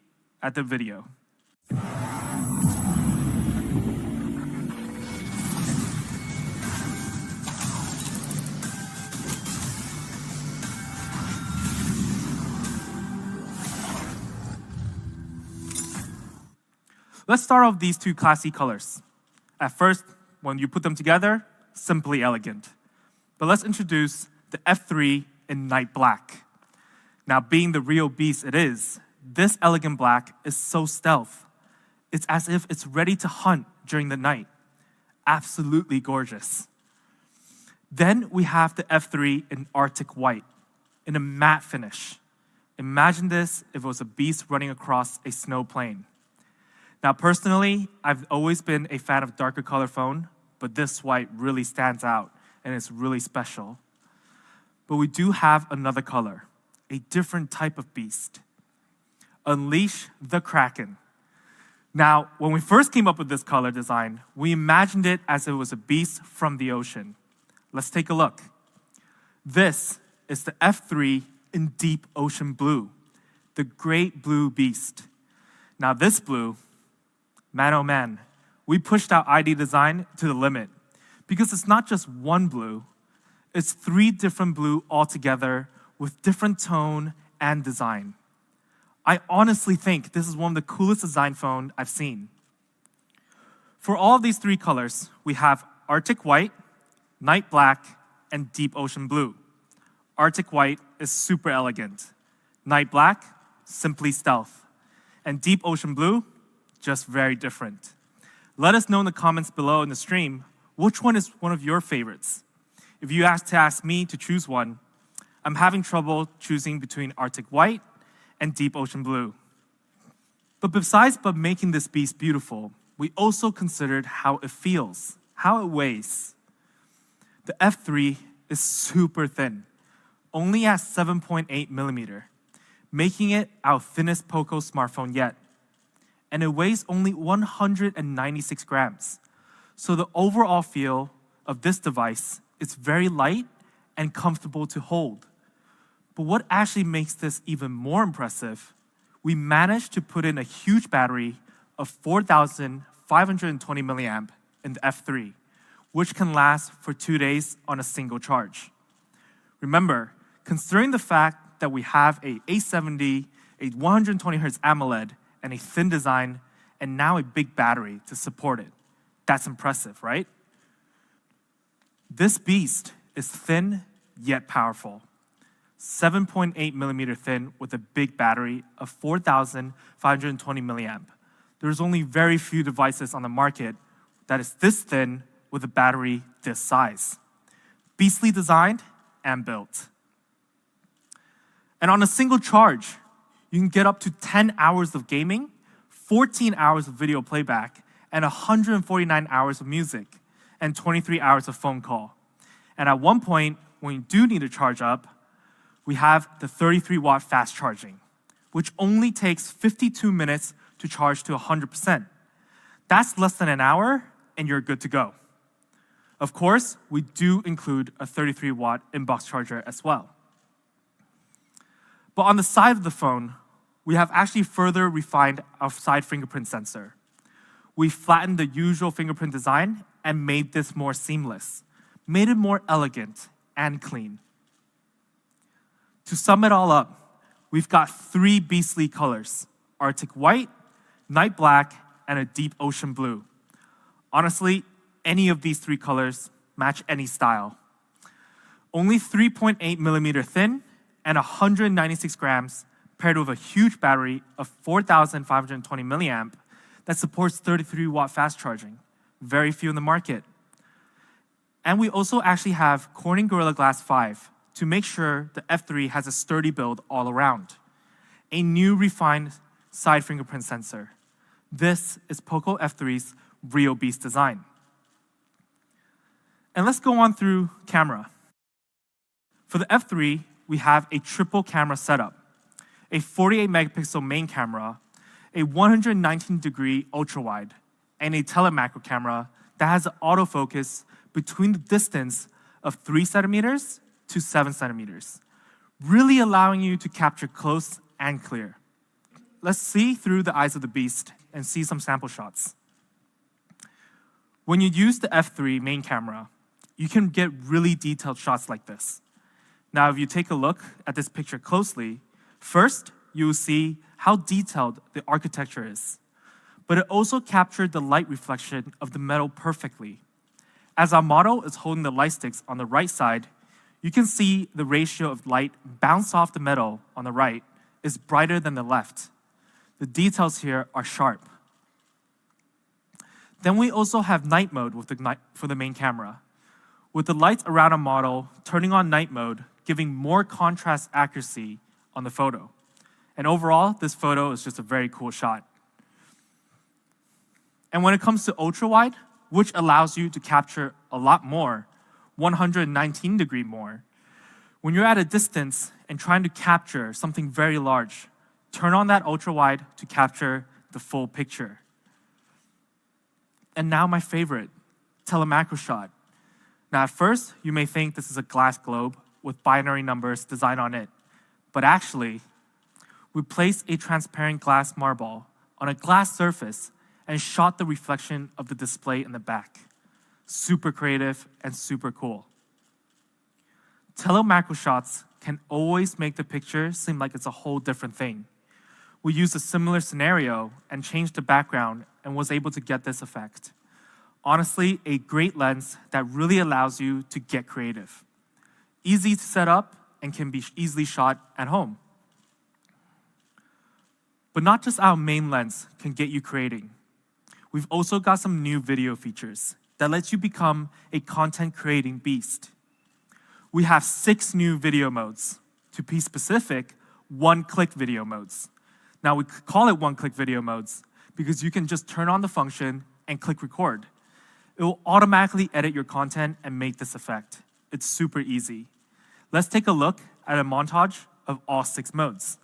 B: at the video. Let's start off these two classy colors. At first, when you put them together, simply elegant. But let's introduce the F3 in night black. Now, being the real beast it is, this elegant black is so stealth. It's as if it's ready to hunt during the night. Absolutely gorgeous. Then we have the F3 in Arctic white, in a matte finish. Imagine this if it was a beast running across a snow plain. Now, personally, I've always been a fan of darker color phone, but this white really stands out, and it's really special. But we do have another color, a different type of beast. Unleash the Kraken. Now, when we first came up with this color design, we imagined it as if it was a beast from the ocean. Let's take a look. This is the F3 in deep ocean blue, the great blue beast. Now, this blue, man, oh man, we pushed our ID design to the limit because it's not just one blue, it's 3 different blue altogether with different tone and design. I honestly think this is one of the coolest design phone I've seen. For all of these 3 colors, we have Arctic white, night black, and deep ocean blue. Arctic white is super elegant. Night black, simply stealth. And deep ocean blue, just very different. Let us know in the comments below in the stream, which one is one of your favorites? If you ask me to choose one, I'm having trouble choosing between Arctic white and deep ocean blue. But besides making this beast beautiful, we also considered how it feels, how it weighs. The F3 is super thin, only at 7.8 millimeter, making it our thinnest Poco smartphone yet. And it weighs only 196 grams. So the overall feel of this device is very light and comfortable to hold. But what actually makes this even more impressive, we managed to put in a huge battery of 4,520 milliamp in the F3, which can last for 2 days on a single charge. Remember, considering the fact that we have a 870, a 120 Hz Amoled, and a thin design, and now a big battery to support it. That's impressive, right? This beast is thin yet powerful. 7.8 millimeter thin with a big battery of 4,520 milliamp. There's only very few devices on the market that is this thin with a battery this size. Beastly designed and built. And on a single charge, you can get up to 10 hours of gaming, 14 hours of video playback, and 149 hours of music, and 23 hours of phone call. And at one point, when you do need to charge up, we have the 33-watt fast charging, which only takes 52 minutes to charge to 100%. That's less than an hour, and you're good to go. Of course, we do include a 33-watt inbox charger as well. But on the side of the phone, we have actually further refined our side fingerprint sensor. We flattened the usual fingerprint design and made this more seamless, made it more elegant and clean. To sum it all up, we've got 3 beastly colors: Arctic white, night black, and a deep ocean blue. Honestly, any of these 3 colors match any style. Only 3.8 millimeter thin and 196 grams, paired with a huge battery of 4,520 milliamp that supports 33-watt fast charging. Very few in the market. And we also actually have Corning Gorilla Glass 5 to make sure the F3 has a sturdy build all around. A new refined side fingerprint sensor. This is Poco F3's real beast design. And let's go on through camera. For the F3, we have a triple camera setup, a 48 megapixel main camera, a 119-degree ultra-wide, and a telemacro camera that has an autofocus between the distance of 3 centimeters to 7 centimeters, really allowing you to capture close and clear. Let's see through the eyes of the beast and see some sample shots. When you use the F3 main camera, you can get really detailed shots like this. Now, if you take a look at this picture closely, first, you will see how detailed the architecture is. But it also captured the light reflection of the metal perfectly. As our model is holding the light sticks on the right side, you can see the ratio of light bounce off the metal on the right is brighter than the left. The details here are sharp. Then we also have night mode for the main camera, with the lights around our model turning on night mode, giving more contrast accuracy on the photo. And overall, this photo is just a very cool shot. And when it comes to ultra-wide, which allows you to capture a lot more, 119-degree more, when you're at a distance and trying to capture something very large, turn on that ultra-wide to capture the full picture. And now my favorite, telemacro shot. Now at first, you may think this is a glass globe with binary numbers designed on it, but actually, we placed a transparent glass marble on a glass surface and shot the reflection of the display in the back. Super creative and super cool. Telemacro shots can always make the picture seem like it's a whole different thing. We used a similar scenario and changed the background and was able to get this effect. Honestly, a great lens that really allows you to get creative. Easy to set up and can be easily shot at home. But not just our main lens can get you creating. We've also got some new video features that lets you become a content creating beast. We have 6 new video modes. To be specific, one-click video modes. Now we call it one-click video modes because you can just turn on the function and click record. It will automatically edit your content and make this effect. It's super easy. Let's take a look at a montage of all 6 modes.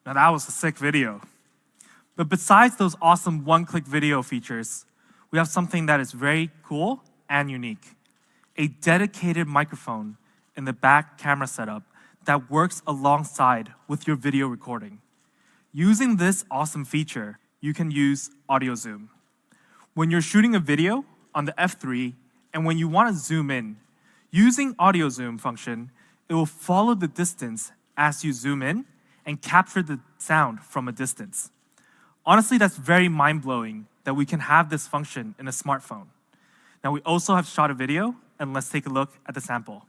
B: Now that was a sick video. But besides those awesome one-click video features, we have something that is very cool and unique. A dedicated microphone in the back camera setup that works alongside with your video recording. Using this awesome feature, you can use audio zoom. When you're shooting a video on the F3, and when you want to zoom in, using audio zoom function, it will follow the distance as you zoom in and capture the sound from a distance. Honestly, that's very mind-blowing that we can have this function in a smartphone. Now, we also have shot a video, and let's take a look at the sample.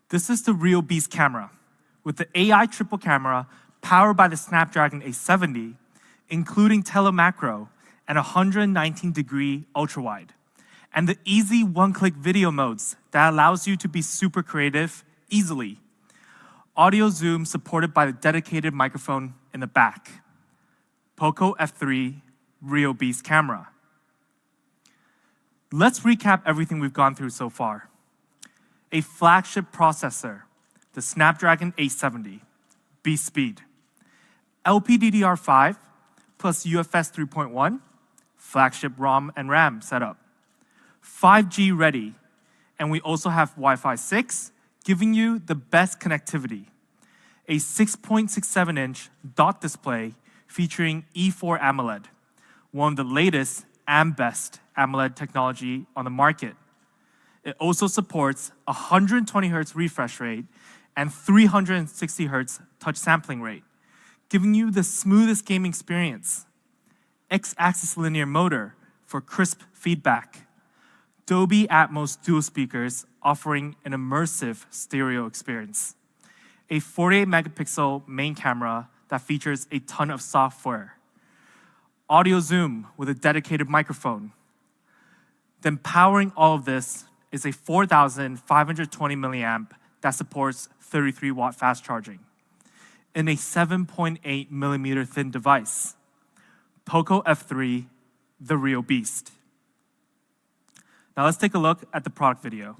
B: This is the real beast camera with the AI triple camera powered by the Snapdragon 870, including telemacro and 119-degree ultrawide, and the easy one-click video modes that allows you to be super creative easily. Audio zoom supported by the dedicated microphone in the back. Poco F3 real beast camera. Let's recap everything we've gone through so far. A flagship processor, the Snapdragon 870, beast speed. LPDDR5 plus UFS 3.1, flagship ROM and RAM setup. 5G ready, and we also have Wi-Fi 6, giving you the best connectivity. A 6.67-inch dot display featuring E4 Amoled, one of the latest and best AMOLED technology on the market. It also supports 120 Hz refresh rate and 360 Hz touch sampling rate, giving you the smoothest gaming experience. X-axis linear motor for crisp feedback. Dolby Atmos dual speakers offering an immersive stereo experience. A 48-megapixel main camera that features a ton of software. Audio zoom with a dedicated microphone. Then powering all of this is a 4,520 milliamp that supports 33-watt fast charging in a 7.8 millimeter thin device. Poco F3, the real beast. Now let's take a look at the product video.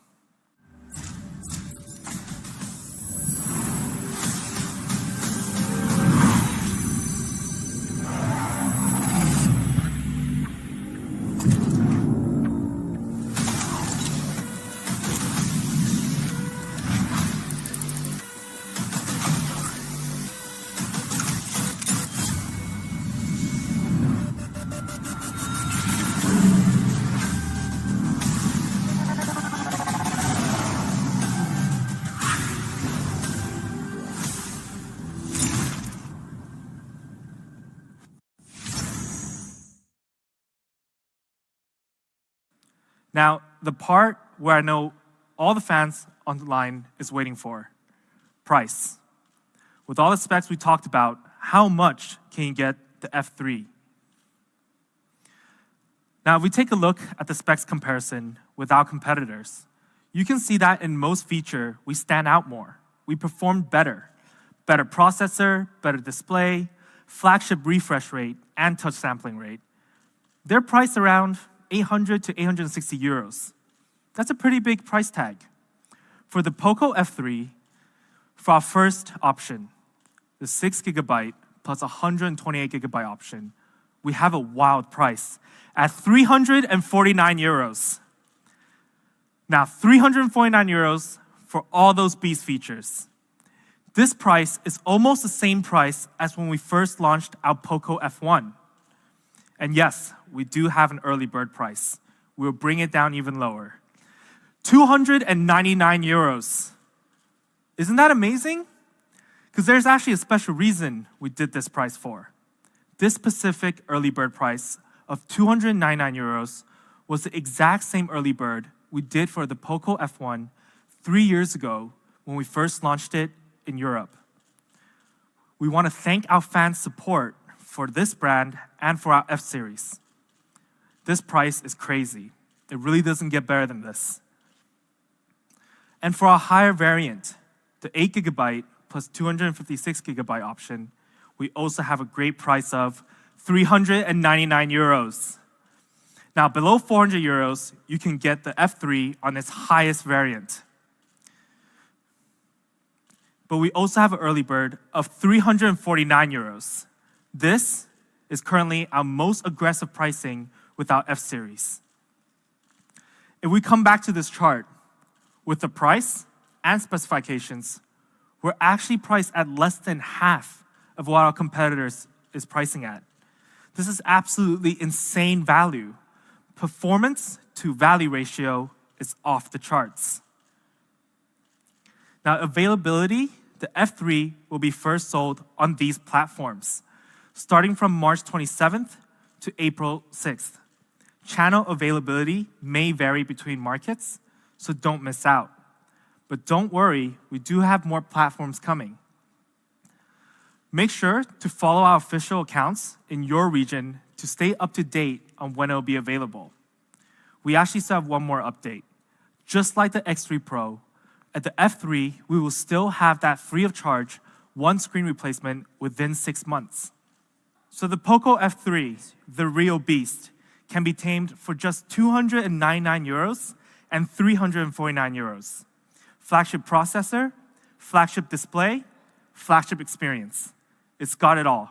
B: Now, the part where I know all the fans online is waiting for, price. With all the specs we talked about, how much can you get the F3? Now, if we take a look at the specs comparison with our competitors, you can see that in most feature, we stand out more. We perform better. Better processor, better display, flagship refresh rate, and touch sampling rate. They're priced around 800 to 860 euros. That's a pretty big price tag. For the Poco F3, for our first option, the 6 gigabyte plus 128 gigabyte option, we have a wild price at 349 euros. Now, 349 euros for all those beast features. This price is almost the same price as when we first launched our Poco F1. And yes, we do have an early bird price. We'll bring it down even lower. 299 euros. Isn't that amazing? Because there's actually a special reason we did this price for. This specific early bird price of 299 euros was the exact same early bird we did for the Poco F1 3 years ago when we first launched it in Europe. We want to thank our fans' support for this brand and for our F-Series. This price is crazy. It really doesn't get better than this. And for our higher variant, the 8GB plus 256GB option, we also have a great price of 399 euros. Now, below 400 euros, you can get the F3 on its highest variant. But we also have an early bird of 349 euros. This is currently our most aggressive pricing with our F series. If we come back to this chart, with the price and specifications, we're actually priced at less than half of what our competitors is pricing at. This is absolutely insane value. Performance to value ratio is off the charts. Now, availability, the F3 will be first sold on these platforms, starting from March 27th to April 6th. Channel availability may vary between markets, so don't miss out. But don't worry, we do have more platforms coming. Make sure to follow our official accounts in your region to stay up to date on when it will be available. We actually still have one more update. Just like the X3 Pro, at the F3, we will still have that free of charge one screen replacement within 6 months. So the Poco F3, the real beast, can be tamed for just 299 euros and 349 euros. Flagship processor, flagship display, flagship experience. It's got it all.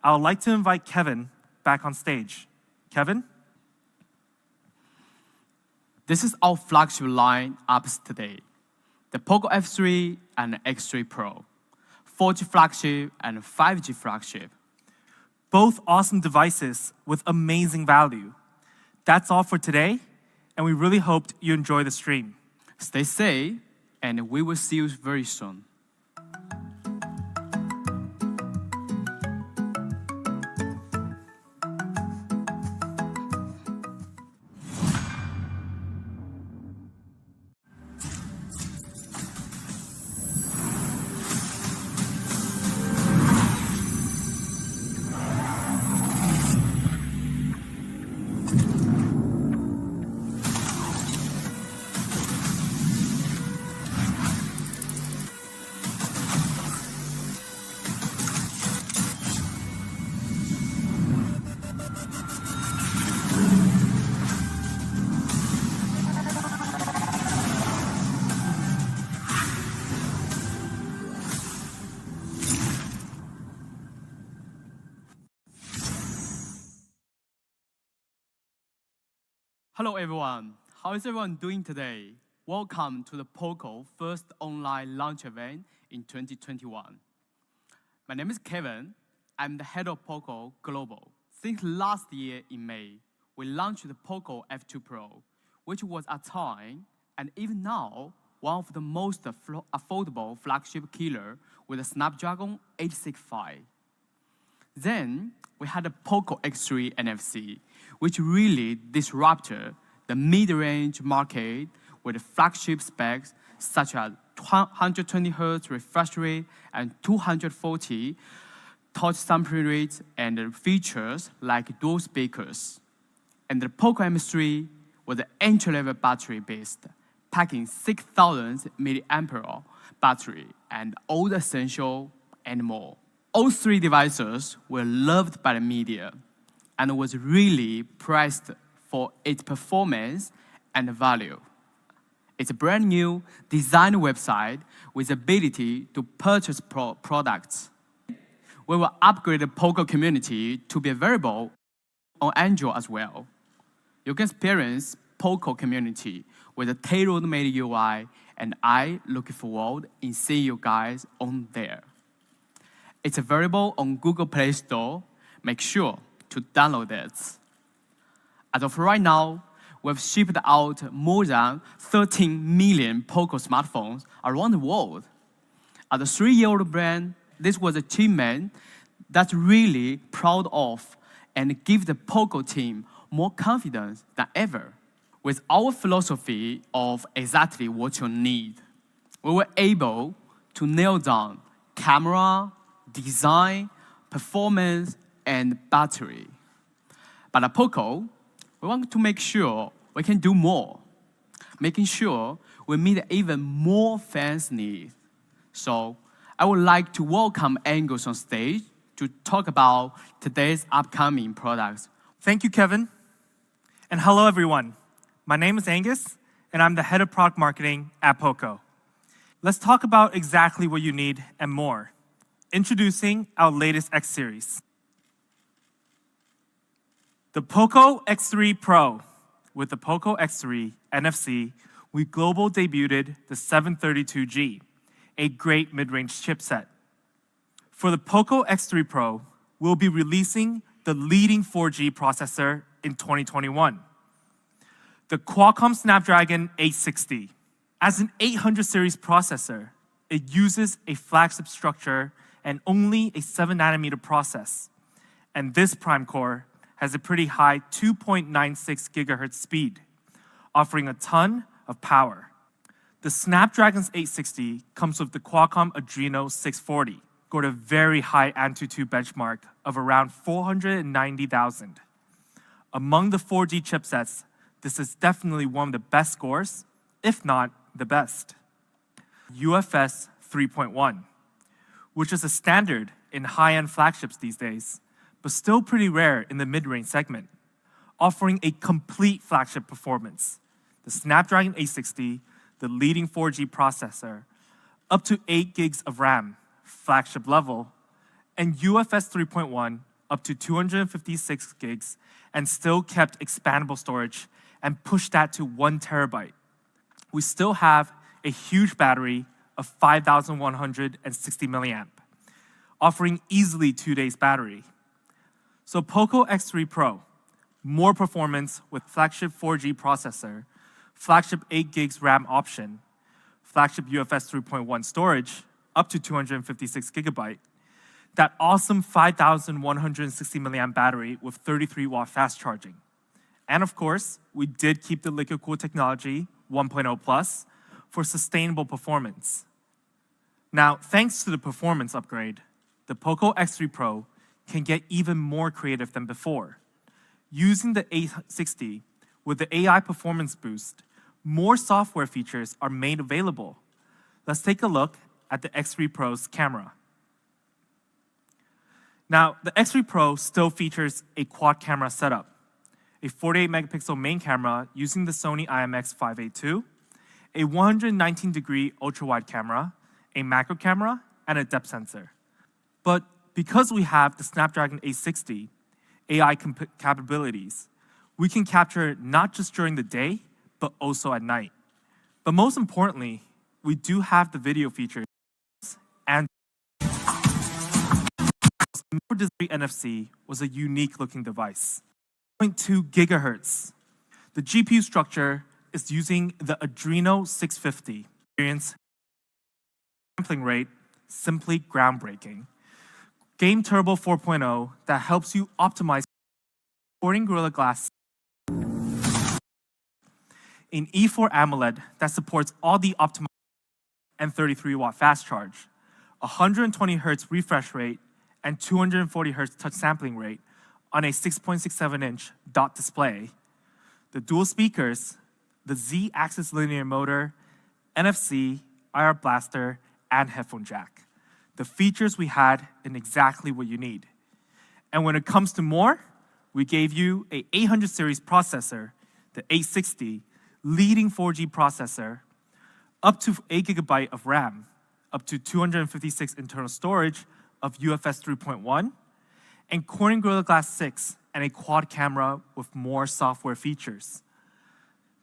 B: I would like to invite Kevin back on stage. Kevin?
A: This is our flagship lineups today. The Poco F3 and X3 Pro, 4G flagship and 5G flagship.
B: Both awesome devices with amazing value. That's all for today, and we really hoped you enjoy the stream.
A: Stay safe, and we will see you very soon. Hello everyone, how is everyone doing today? Welcome to the Poco first online launch event in 2021. My name is Kevin, I'm the head of Poco Global. Since last year in May, we launched the Poco F2 Pro, which was at time, and even now, one of the most affordable flagship killer with a Snapdragon 865. Then, we had the Poco X3 NFC, which really disrupted the mid-range market with flagship specs such as 120Hz refresh rate and 240 touch sampling rates and features like dual speakers. And the Poco M3 was an entry-level battery-based, packing 6,000 mAh battery and all the essential and more. All three devices were loved by the media and was really priced for its performance and value. It's a brand new design website with ability to purchase products. We will upgrade the Poco community to be available on Android as well. You can experience Poco community with a tailor-made UI, and I look forward in seeing you guys on there. It's available on Google Play Store. Make sure to download it. As of right now, we've shipped out more than 13 million Poco smartphones around the world. As a 3-year-old brand, this was an achievement that's really proud of and give the Poco team more confidence than ever. With our philosophy of exactly what you need, we were able to nail down camera, design, performance, and battery. But at Poco, we want to make sure we can do more, making sure we meet even more fans' needs. So I would like to welcome Angus on stage to talk about today's upcoming products.
B: Thank you, Kevin. And hello, everyone. My name is Angus, and I'm the head of product marketing at Poco. Let's talk about exactly what you need and more. Introducing our latest X series. The Poco X3 Pro. With the Poco X3 NFC, we global debuted the 732G, a great mid-range chipset. For the Poco X3 Pro, we'll be releasing the leading 4G processor in 2021. The Qualcomm Snapdragon 860. As an 800 series processor, it uses a flagship structure and only a 7nm process. And this prime core has a pretty high 2.96 GHz speed, offering a ton of power. The Snapdragon 860 comes with the Qualcomm Adreno 640, scored a very high Antutu benchmark of around 490,000. Among the 4G chipsets, this is definitely one of the best scores, if not the best. UFS 3.1, which is a standard in high-end flagships these days, but still pretty rare in the mid-range segment, offering a complete flagship performance. The Snapdragon 860, the leading 4G processor, up to 8 gigs of RAM, flagship level, and UFS 3.1 up to 256 gigs, and still kept expandable storage and pushed that to 1 terabyte. We still have a huge battery of 5,160 milliamp, offering easily 2 days battery. So Poco X3 Pro, more performance with flagship 4G processor, flagship 8 gigs RAM option, flagship UFS 3.1 storage, up to 256 gigabyte, that awesome 5,160 milliamp battery with 33 watt fast charging. And of course, we did keep the liquid cool technology 1.0 plus for sustainable performance. Now, thanks to the performance upgrade, the Poco X3 Pro can get even more creative than before. Using the 860 with the AI performance boost, more software features are made available. Let's take a look at the X3 Pro's camera. Now, the X3 Pro still features a quad camera setup, a 48 megapixel main camera using the Sony IMX582, a 119-degree ultra-wide camera, a macro camera, and a depth sensor. But because we have the Snapdragon 860 AI capabilities, we can capture not just during the day, but also at night. But most importantly, we do have the video features and Display NFC was a unique looking device. 0.2 gigahertz. The GPU structure is using the Adreno 650. Experience sampling rate, simply groundbreaking. Game Turbo 4.0 that helps you optimize supporting Gorilla Glass. In E4 Amoled that supports all the optimized and 33 watt fast charge, 120 Hz refresh rate, and 240 Hz touch sampling rate on a 6.67-inch dot display. The dual speakers, the Z-axis linear motor, NFC, IR blaster, and headphone jack. The features we had in exactly what you need. And when it comes to more, we gave you a 800 series processor, the 860, leading 4G processor, up to 8 gigabyte of RAM, up to 256 internal storage of UFS 3.1, and Corning Gorilla Glass 6 and a quad camera with more software features.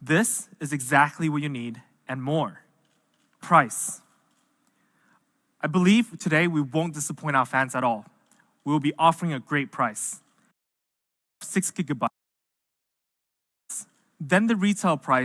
B: This is exactly what you need and more. Price. I believe today we won't disappoint our fans at all. We will be offering a great price. 6 gigabytes. Then the retail price